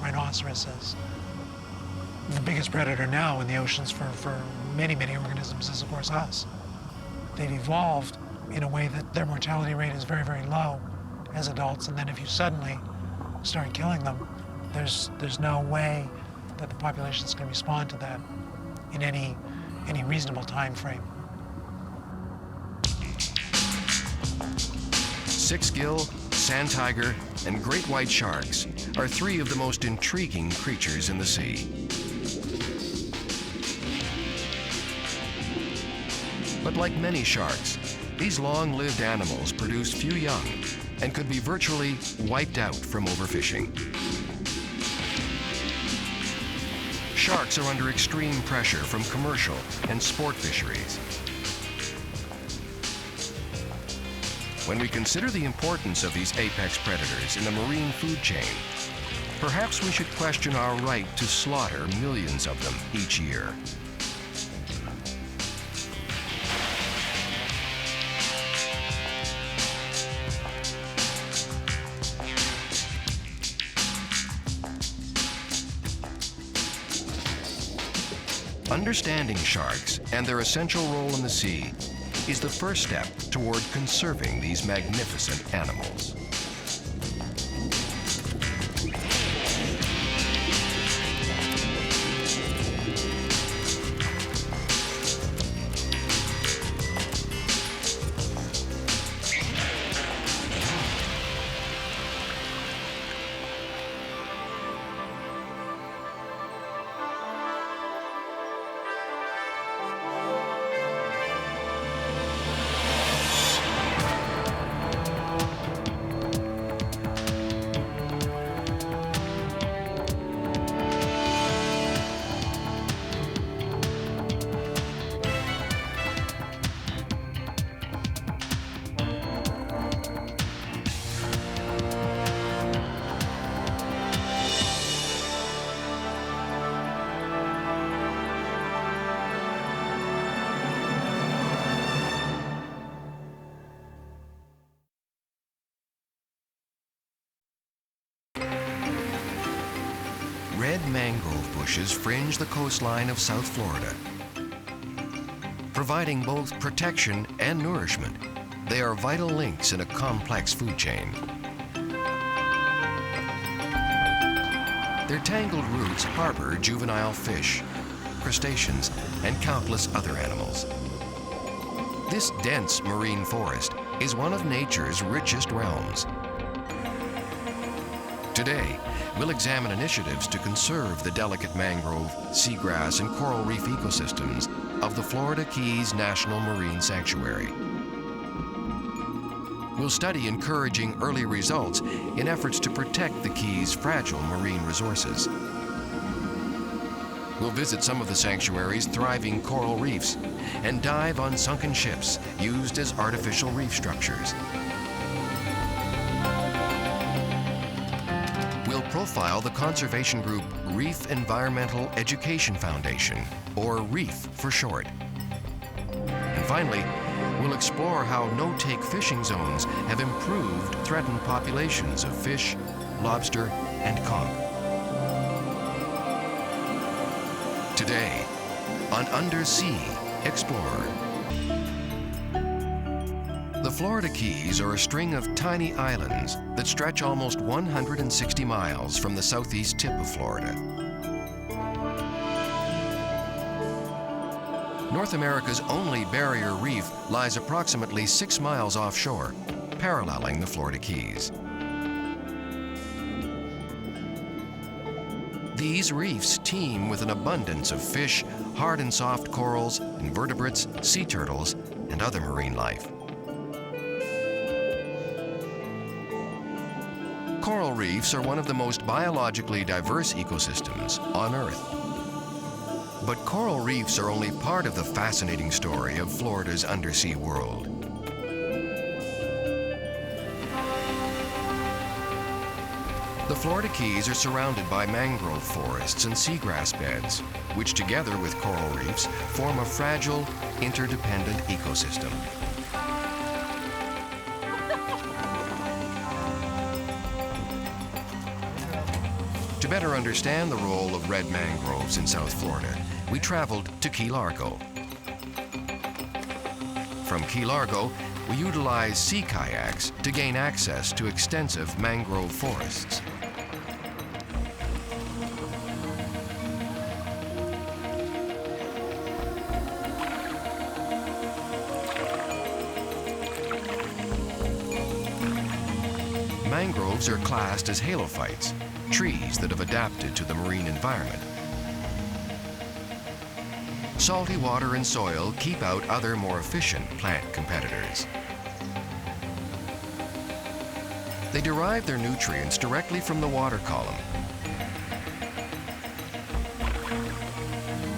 rhinoceroses. The biggest predator now in the oceans for many, many organisms is, of course, us. They've evolved in a way that their mortality rate is very, very low as adults, and then if you suddenly start killing them, there's no way that the population's going to respond to that in any reasonable time frame. Sixgill, sand tiger, and great white sharks are 3 of the most intriguing creatures in the sea. But like many sharks, these long-lived animals produce few young and could be virtually wiped out from overfishing. Sharks are under extreme pressure from commercial and sport fisheries. When we consider the importance of these apex predators in the marine food chain, perhaps we should question our right to slaughter millions of them each year. Understanding sharks and their essential role in the sea is the first step toward conserving these magnificent animals. mangrove bushes fringe the coastline of South Florida. Providing both protection and nourishment, they are vital links in a complex food chain. Their tangled roots harbor juvenile fish, crustaceans, and countless other animals. This dense marine forest is one of nature's richest realms. Today, we'll examine initiatives to conserve the delicate mangrove, seagrass, and coral reef ecosystems of the Florida Keys National Marine Sanctuary. We'll study encouraging early results in efforts to protect the Keys' fragile marine resources. We'll visit some of the sanctuary's thriving coral reefs and dive on sunken ships used as artificial reef structures. We'll profile the conservation group Reef Environmental Education Foundation, or REEF for short. And finally, we'll explore how no-take fishing zones have improved threatened populations of fish, lobster, and conch. Today, on Undersea Explorer. The Florida Keys are a string of tiny islands that stretch almost 160 miles from the southeast tip of Florida. North America's only barrier reef lies approximately 6 miles offshore, paralleling the Florida Keys. These reefs teem with an abundance of fish, hard and soft corals, invertebrates, sea turtles, and other marine life. Coral reefs are one of the most biologically diverse ecosystems on Earth. But coral reefs are only part of the fascinating story of Florida's undersea world. The Florida Keys are surrounded by mangrove forests and seagrass beds, which together with coral reefs form a fragile, interdependent ecosystem. To better understand the role of red mangroves in South Florida, we traveled to Key Largo. From Key Largo, we utilized sea kayaks to gain access to extensive mangrove forests. Mangroves are classed as halophytes, trees that have adapted to the marine environment. Salty water and soil keep out other more efficient plant competitors. They derive their nutrients directly from the water column.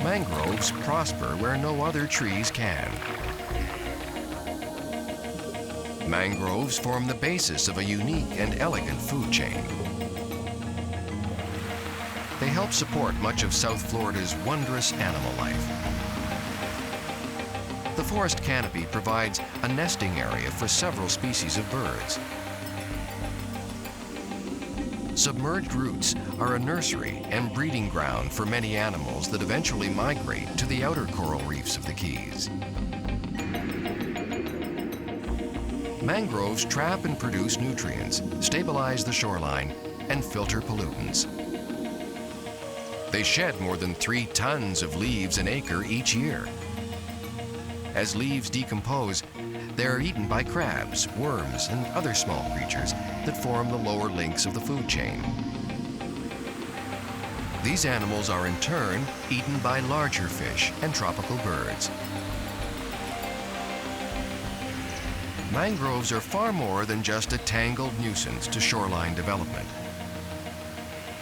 Mangroves prosper where no other trees can. Mangroves form the basis of a unique and elegant food chain. They help support much of South Florida's wondrous animal life. The forest canopy provides a nesting area for several species of birds. Submerged roots are a nursery and breeding ground for many animals that eventually migrate to the outer coral reefs of the Keys. Mangroves trap and produce nutrients, stabilize the shoreline, and filter pollutants. They shed more than 3 tons of leaves an acre each year. As leaves decompose, they are eaten by crabs, worms, and other small creatures that form the lower links of the food chain. These animals are in turn eaten by larger fish and tropical birds. Mangroves are far more than just a tangled nuisance to shoreline development.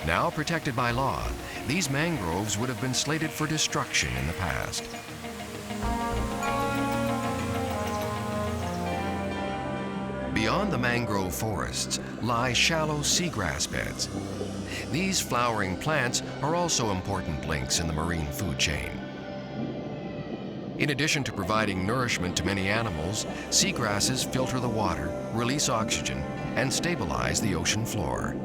Now protected by law, these mangroves would have been slated for destruction in the past. Beyond the mangrove forests lie shallow seagrass beds. These flowering plants are also important links in the marine food chain. In addition to providing nourishment to many animals, seagrasses filter the water, release oxygen, and stabilize the ocean floor.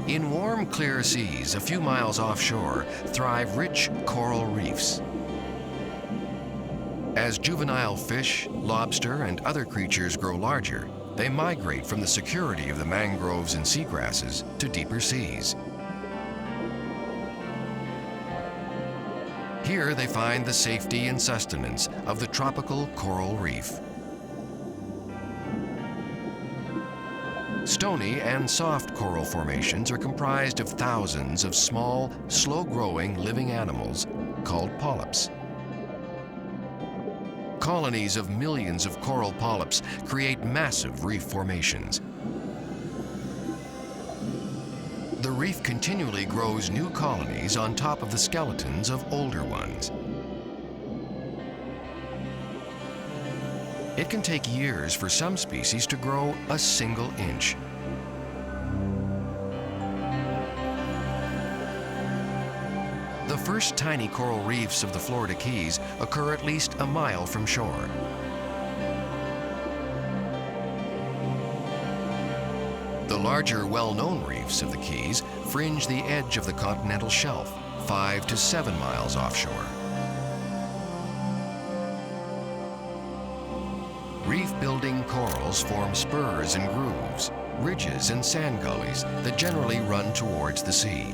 In warm, clear seas a few miles offshore thrive rich coral reefs. As juvenile fish, lobster, and other creatures grow larger, they migrate from the security of the mangroves and seagrasses to deeper seas. Here they find the safety and sustenance of the tropical coral reef. Stony and soft coral formations are comprised of thousands of small, slow-growing living animals called polyps. Colonies of millions of coral polyps create massive reef formations. The reef continually grows new colonies on top of the skeletons of older ones. It can take years for some species to grow a single inch. The first tiny coral reefs of the Florida Keys occur at least a mile from shore. The larger, well-known reefs of the Keys fringe the edge of the continental shelf, 5 to 7 miles offshore. Reef-building corals form spurs and grooves, ridges and sand gullies that generally run towards the sea.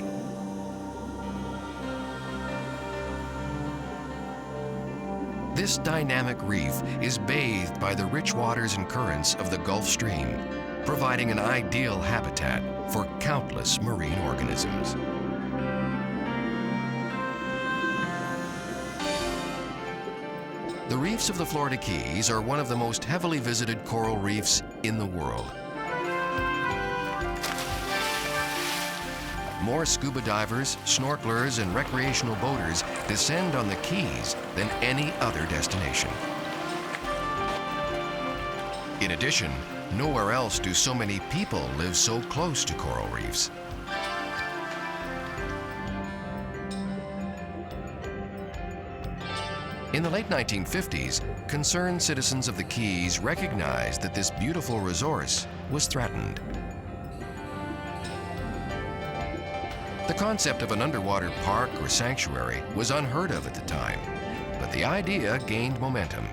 This dynamic reef is bathed by the rich waters and currents of the Gulf Stream, providing an ideal habitat for countless marine organisms. The reefs of the Florida Keys are one of the most heavily visited coral reefs in the world. More scuba divers, snorkelers, and recreational boaters descend on the Keys than any other destination. In addition, nowhere else do so many people live so close to coral reefs. In the late 1950s, concerned citizens of the Keys recognized that this beautiful resource was threatened. The concept of an underwater park or sanctuary was unheard of at the time, but the idea gained momentum.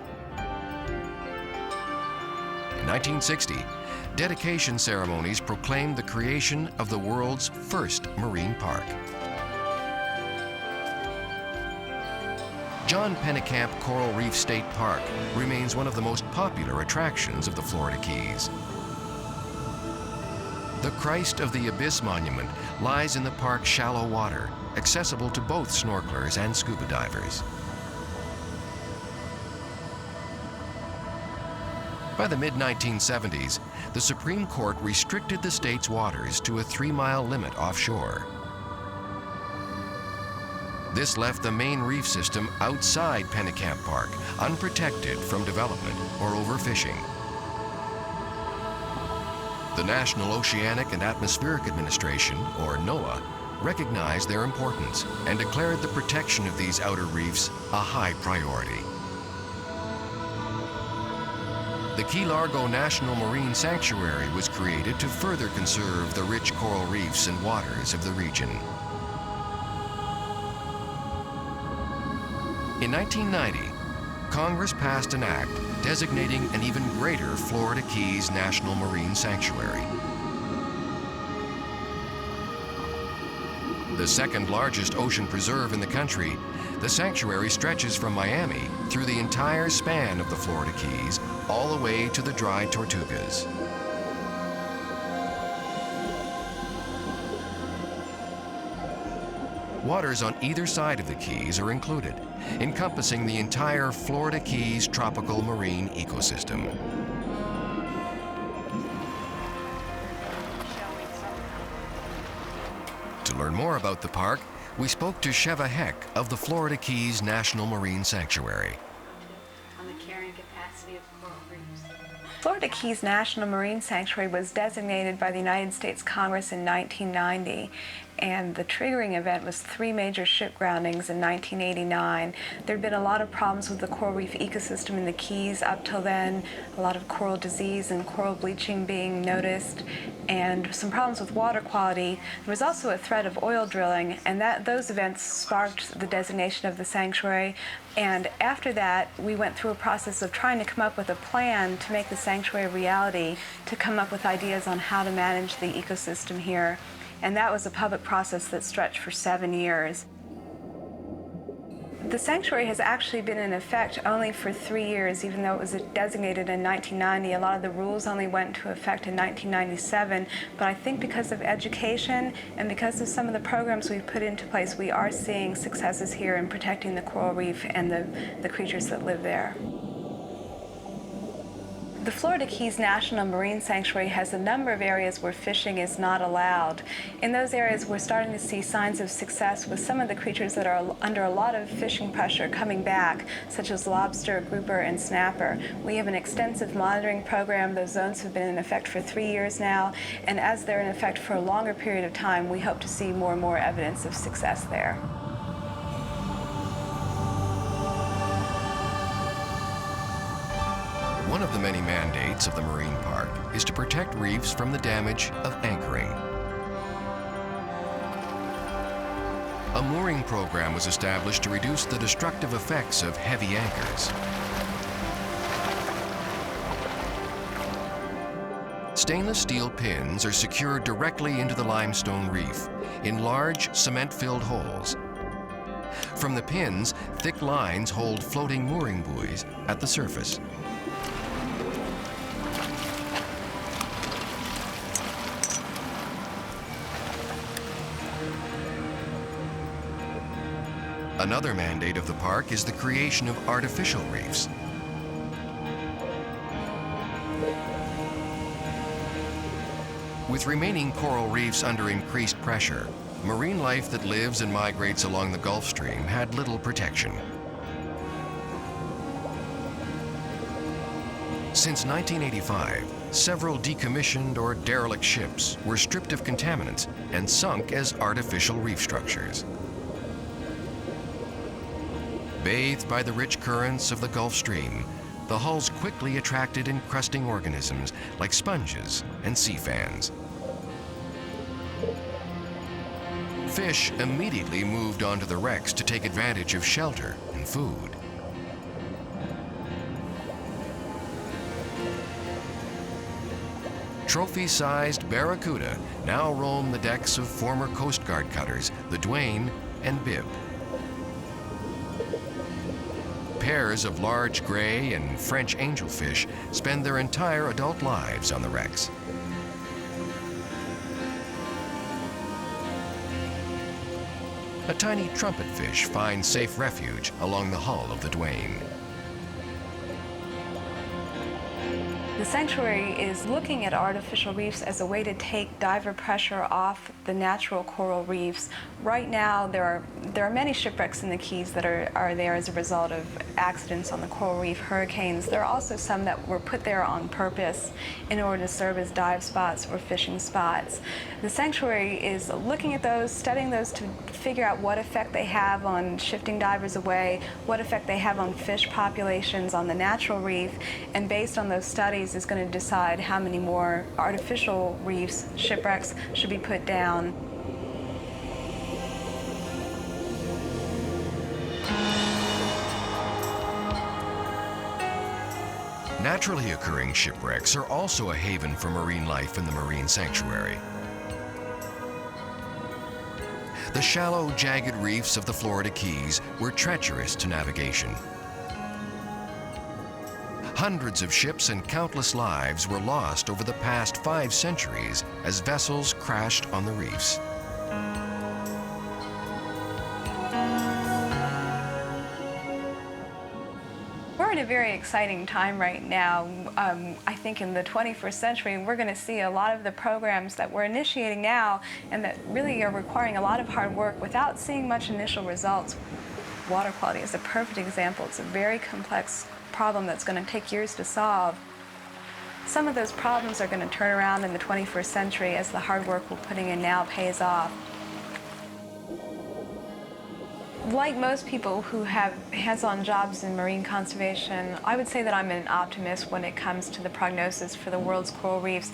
In 1960, dedication ceremonies proclaimed the creation of the world's first marine park. John Pennekamp Coral Reef State Park remains one of the most popular attractions of the Florida Keys. The Christ of the Abyss Monument lies in the park's shallow water, accessible to both snorkelers and scuba divers. By the mid-1970s, the Supreme Court restricted the state's waters to a 3-mile limit offshore. This left the main reef system outside Pennekamp Park, unprotected from development or overfishing. The National Oceanic and Atmospheric Administration, or NOAA, recognized their importance and declared the protection of these outer reefs a high priority. The Key Largo National Marine Sanctuary was created to further conserve the rich coral reefs and waters of the region. In 1990, Congress passed an act designating an even greater Florida Keys National Marine Sanctuary. The second largest ocean preserve in the country, the sanctuary stretches from Miami through the entire span of the Florida Keys, all the way to the Dry Tortugas. Waters on either side of the Keys are included, encompassing the entire Florida Keys tropical marine ecosystem. To learn more about the park, we spoke to Sheva Heck of the Florida Keys National Marine Sanctuary. On the carrying capacity of coral reefs. Florida Keys National Marine Sanctuary was designated by the United States Congress in 1990, and the triggering event was 3 major ship groundings in 1989. There'd been a lot of problems with the coral reef ecosystem in the Keys up till then, a lot of coral disease and coral bleaching being noticed, and some problems with water quality. There was also a threat of oil drilling, and those events sparked the designation of the sanctuary. And after that, we went through a process of trying to come up with a plan to make the sanctuary a reality, to come up with ideas on how to manage the ecosystem here. And that was a public process that stretched for 7 years. The sanctuary has actually been in effect only for 3 years, even though it was designated in 1990. A lot of the rules only went into effect in 1997, but I think because of education and because of some of the programs we've put into place, we are seeing successes here in protecting the coral reef and the creatures that live there. The Florida Keys National Marine Sanctuary has a number of areas where fishing is not allowed. In those areas, we're starting to see signs of success with some of the creatures that are under a lot of fishing pressure coming back, such as lobster, grouper, and snapper. We have an extensive monitoring program. Those zones have been in effect for 3 years now, and as they're in effect for a longer period of time, we hope to see more and more evidence of success there. One of the many mandates of the Marine Park is to protect reefs from the damage of anchoring. A mooring program was established to reduce the destructive effects of heavy anchors. Stainless steel pins are secured directly into the limestone reef in large cement-filled holes. From the pins, thick lines hold floating mooring buoys at the surface. Another mandate of the park is the creation of artificial reefs. With remaining coral reefs under increased pressure, marine life that lives and migrates along the Gulf Stream had little protection. Since 1985, several decommissioned or derelict ships were stripped of contaminants and sunk as artificial reef structures. Bathed by the rich currents of the Gulf Stream, the hulls quickly attracted encrusting organisms like sponges and sea fans. Fish immediately moved onto the wrecks to take advantage of shelter and food. Trophy-sized barracuda now roam the decks of former Coast Guard cutters, the Duane and Bibb. Pairs of large gray and French angelfish spend their entire adult lives on the wrecks. A tiny trumpetfish finds safe refuge along the hull of the Duane. The sanctuary is looking at artificial reefs as a way to take diver pressure off the natural coral reefs. Right now, there are many shipwrecks in the Keys that are there as a result of accidents on the coral reef, hurricanes. There are also some that were put there on purpose in order to serve as dive spots or fishing spots. The sanctuary is looking at those, studying those to figure out what effect they have on shifting divers away, what effect they have on fish populations on the natural reef, and based on those studies is going to decide how many more artificial reefs, shipwrecks, should be put down. Naturally occurring shipwrecks are also a haven for marine life in the Marine Sanctuary. The shallow, jagged reefs of the Florida Keys were treacherous to navigation. Hundreds of ships and countless lives were lost over the past 5 centuries as vessels crashed on the reefs. We're in a very exciting time right now. I think in the 21st century, we're going to see a lot of the programs that we're initiating now and that really are requiring a lot of hard work without seeing much initial results. Water quality is a perfect example. It's a very complex problem that's going to take years to solve. Some of those problems are going to turn around in the 21st century as the hard work we're putting in now pays off. Like most people who have hands-on jobs in marine conservation, I would say that I'm an optimist when it comes to the prognosis for the world's coral reefs.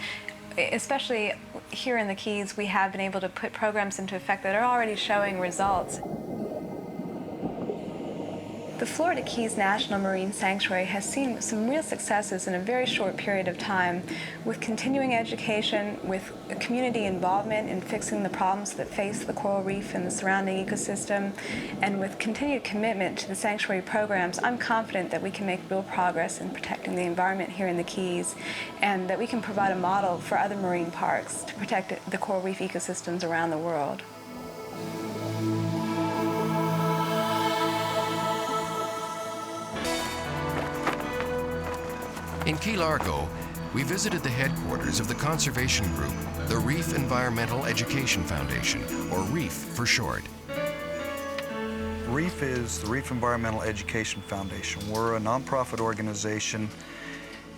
Especially here in the Keys, we have been able to put programs into effect that are already showing results. The Florida Keys National Marine Sanctuary has seen some real successes in a very short period of time, with continuing education, with community involvement in fixing the problems that face the coral reef and the surrounding ecosystem, and with continued commitment to the sanctuary programs. I'm confident that we can make real progress in protecting the environment here in the Keys, and that we can provide a model for other marine parks to protect the coral reef ecosystems around the world. In Key Largo, we visited the headquarters of the conservation group, the Reef Environmental Education Foundation, or REEF for short. REEF is the Reef Environmental Education Foundation. We're a nonprofit organization,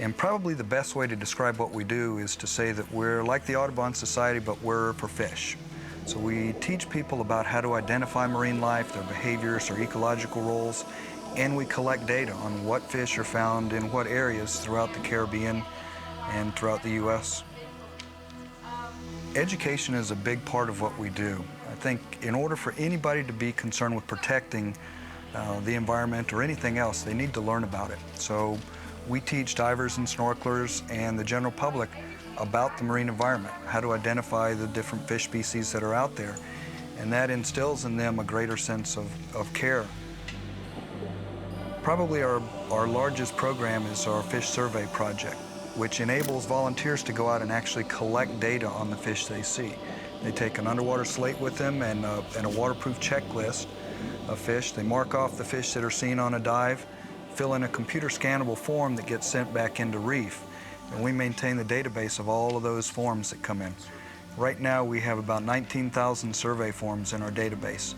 and probably the best way to describe what we do is to say that we're like the Audubon Society, but we're for fish. So we teach people about how to identify marine life, their behaviors, their ecological roles, and we collect data on what fish are found in what areas throughout the Caribbean and throughout the U.S. Education is a big part of what we do. I think in order for anybody to be concerned with protecting the environment or anything else, they need to learn about it. So we teach divers and snorkelers and the general public about the marine environment, how to identify the different fish species that are out there, and that instills in them a greater sense of care. Probably our largest program is our fish survey project, which enables volunteers to go out and actually collect data on the fish they see. They take an underwater slate with them and a waterproof checklist of fish. They mark off the fish that are seen on a dive, fill in a computer scannable form that gets sent back into REEF, and we maintain the database of all of those forms that come in. Right now we have about 19,000 survey forms in our database.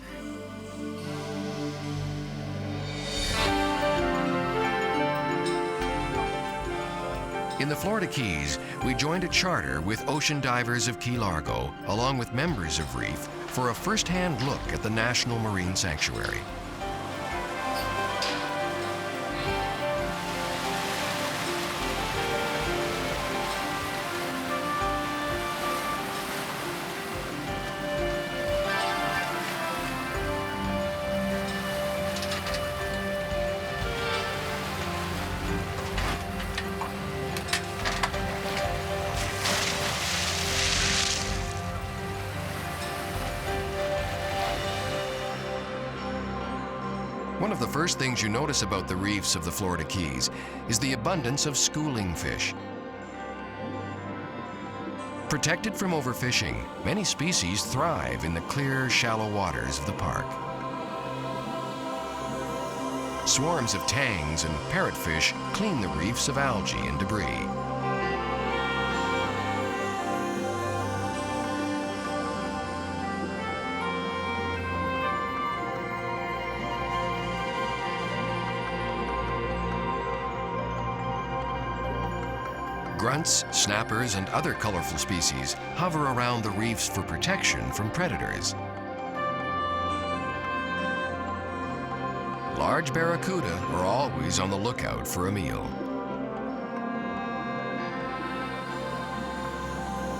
In the Florida Keys, we joined a charter with Ocean Divers of Key Largo, along with members of REEF, for a first-hand look at the National Marine Sanctuary. One of the first things you notice about the reefs of the Florida Keys is the abundance of schooling fish. Protected from overfishing, many species thrive in the clear, shallow waters of the park. Swarms of tangs and parrotfish clean the reefs of algae and debris. Grunts, snappers, and other colorful species hover around the reefs for protection from predators. Large barracuda are always on the lookout for a meal.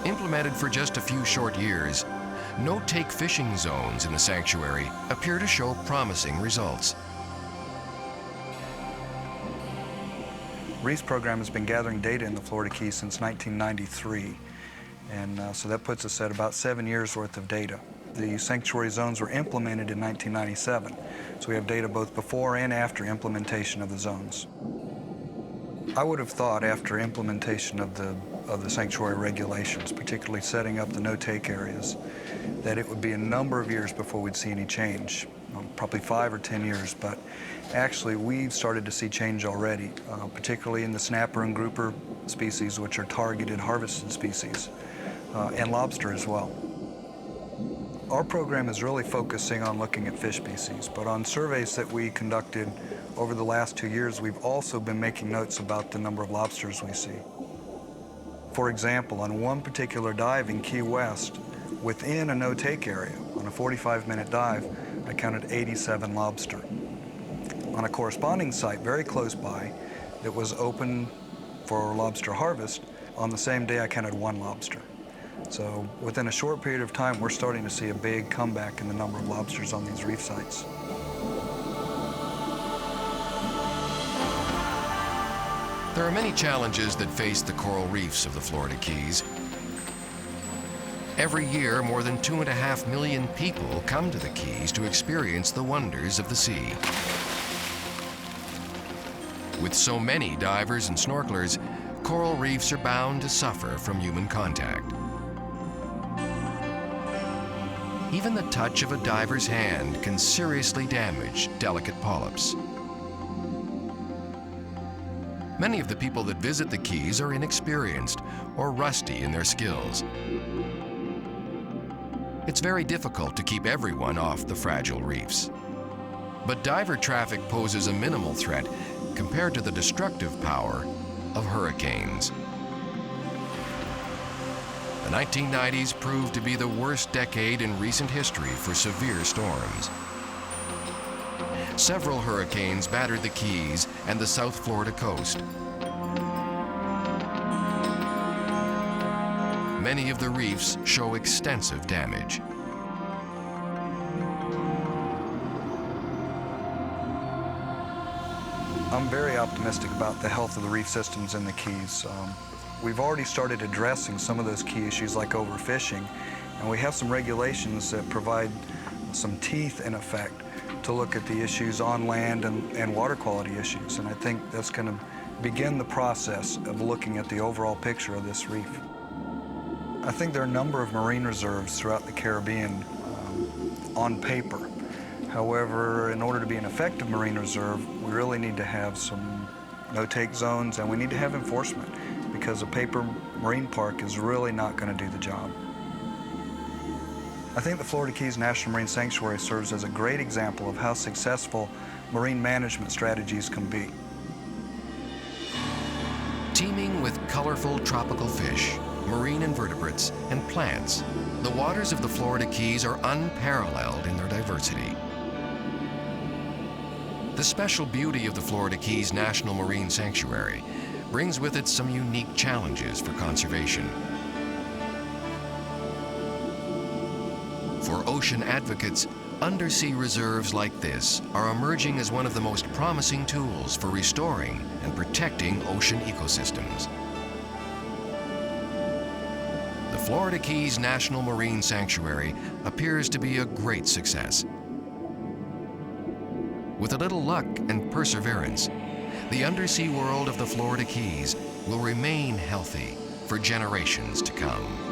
Implemented for just a few short years, no-take fishing zones in the sanctuary appear to show promising results. REEF's program has been gathering data in the Florida Keys since 1993, and so that puts us at about 7 years worth of data. The sanctuary zones were implemented in 1997, so we have data both before and after implementation of the zones. I would have thought after implementation of the sanctuary regulations, particularly setting up the no-take areas, that it would be a number of years before we'd see any change, probably 5 or 10 years, but actually we've started to see change already, particularly in the snapper and grouper species, which are targeted harvested species, and lobster as well. Our program is really focusing on looking at fish species, but on surveys that we conducted over the last 2 years, we've also been making notes about the number of lobsters we see. For example, on one particular dive in Key West, within a no-take area, on a 45-minute dive, I counted 87 lobster. On a corresponding site very close by that was open for lobster harvest, on the same day I counted 1 lobster. So within a short period of time, we're starting to see a big comeback in the number of lobsters on these reef sites. There are many challenges that face the coral reefs of the Florida Keys. Every year, more than 2.5 million people come to the Keys to experience the wonders of the sea. With so many divers and snorkelers, coral reefs are bound to suffer from human contact. Even the touch of a diver's hand can seriously damage delicate polyps. Many of the people that visit the Keys are inexperienced or rusty in their skills. It's very difficult to keep everyone off the fragile reefs. But diver traffic poses a minimal threat compared to the destructive power of hurricanes. The 1990s proved to be the worst decade in recent history for severe storms. Several hurricanes battered the Keys and the South Florida coast. Many of the reefs show extensive damage. I'm very optimistic about the health of the reef systems in the Keys. We've already started addressing some of those key issues like overfishing, and we have some regulations that provide some teeth in effect to look at the issues on land and water quality issues. And I think that's going to begin the process of looking at the overall picture of this reef. I think there are a number of marine reserves throughout the Caribbean on paper. However, in order to be an effective marine reserve, we really need to have some no-take zones, and we need to have enforcement, because a paper marine park is really not going to do the job. I think the Florida Keys National Marine Sanctuary serves as a great example of how successful marine management strategies can be. Teeming with colorful tropical fish, marine invertebrates, and plants, the waters of the Florida Keys are unparalleled in their diversity. The special beauty of the Florida Keys National Marine Sanctuary brings with it some unique challenges for conservation. For ocean advocates, undersea reserves like this are emerging as one of the most promising tools for restoring and protecting ocean ecosystems. The Florida Keys National Marine Sanctuary appears to be a great success. With a little luck and perseverance, the undersea world of the Florida Keys will remain healthy for generations to come.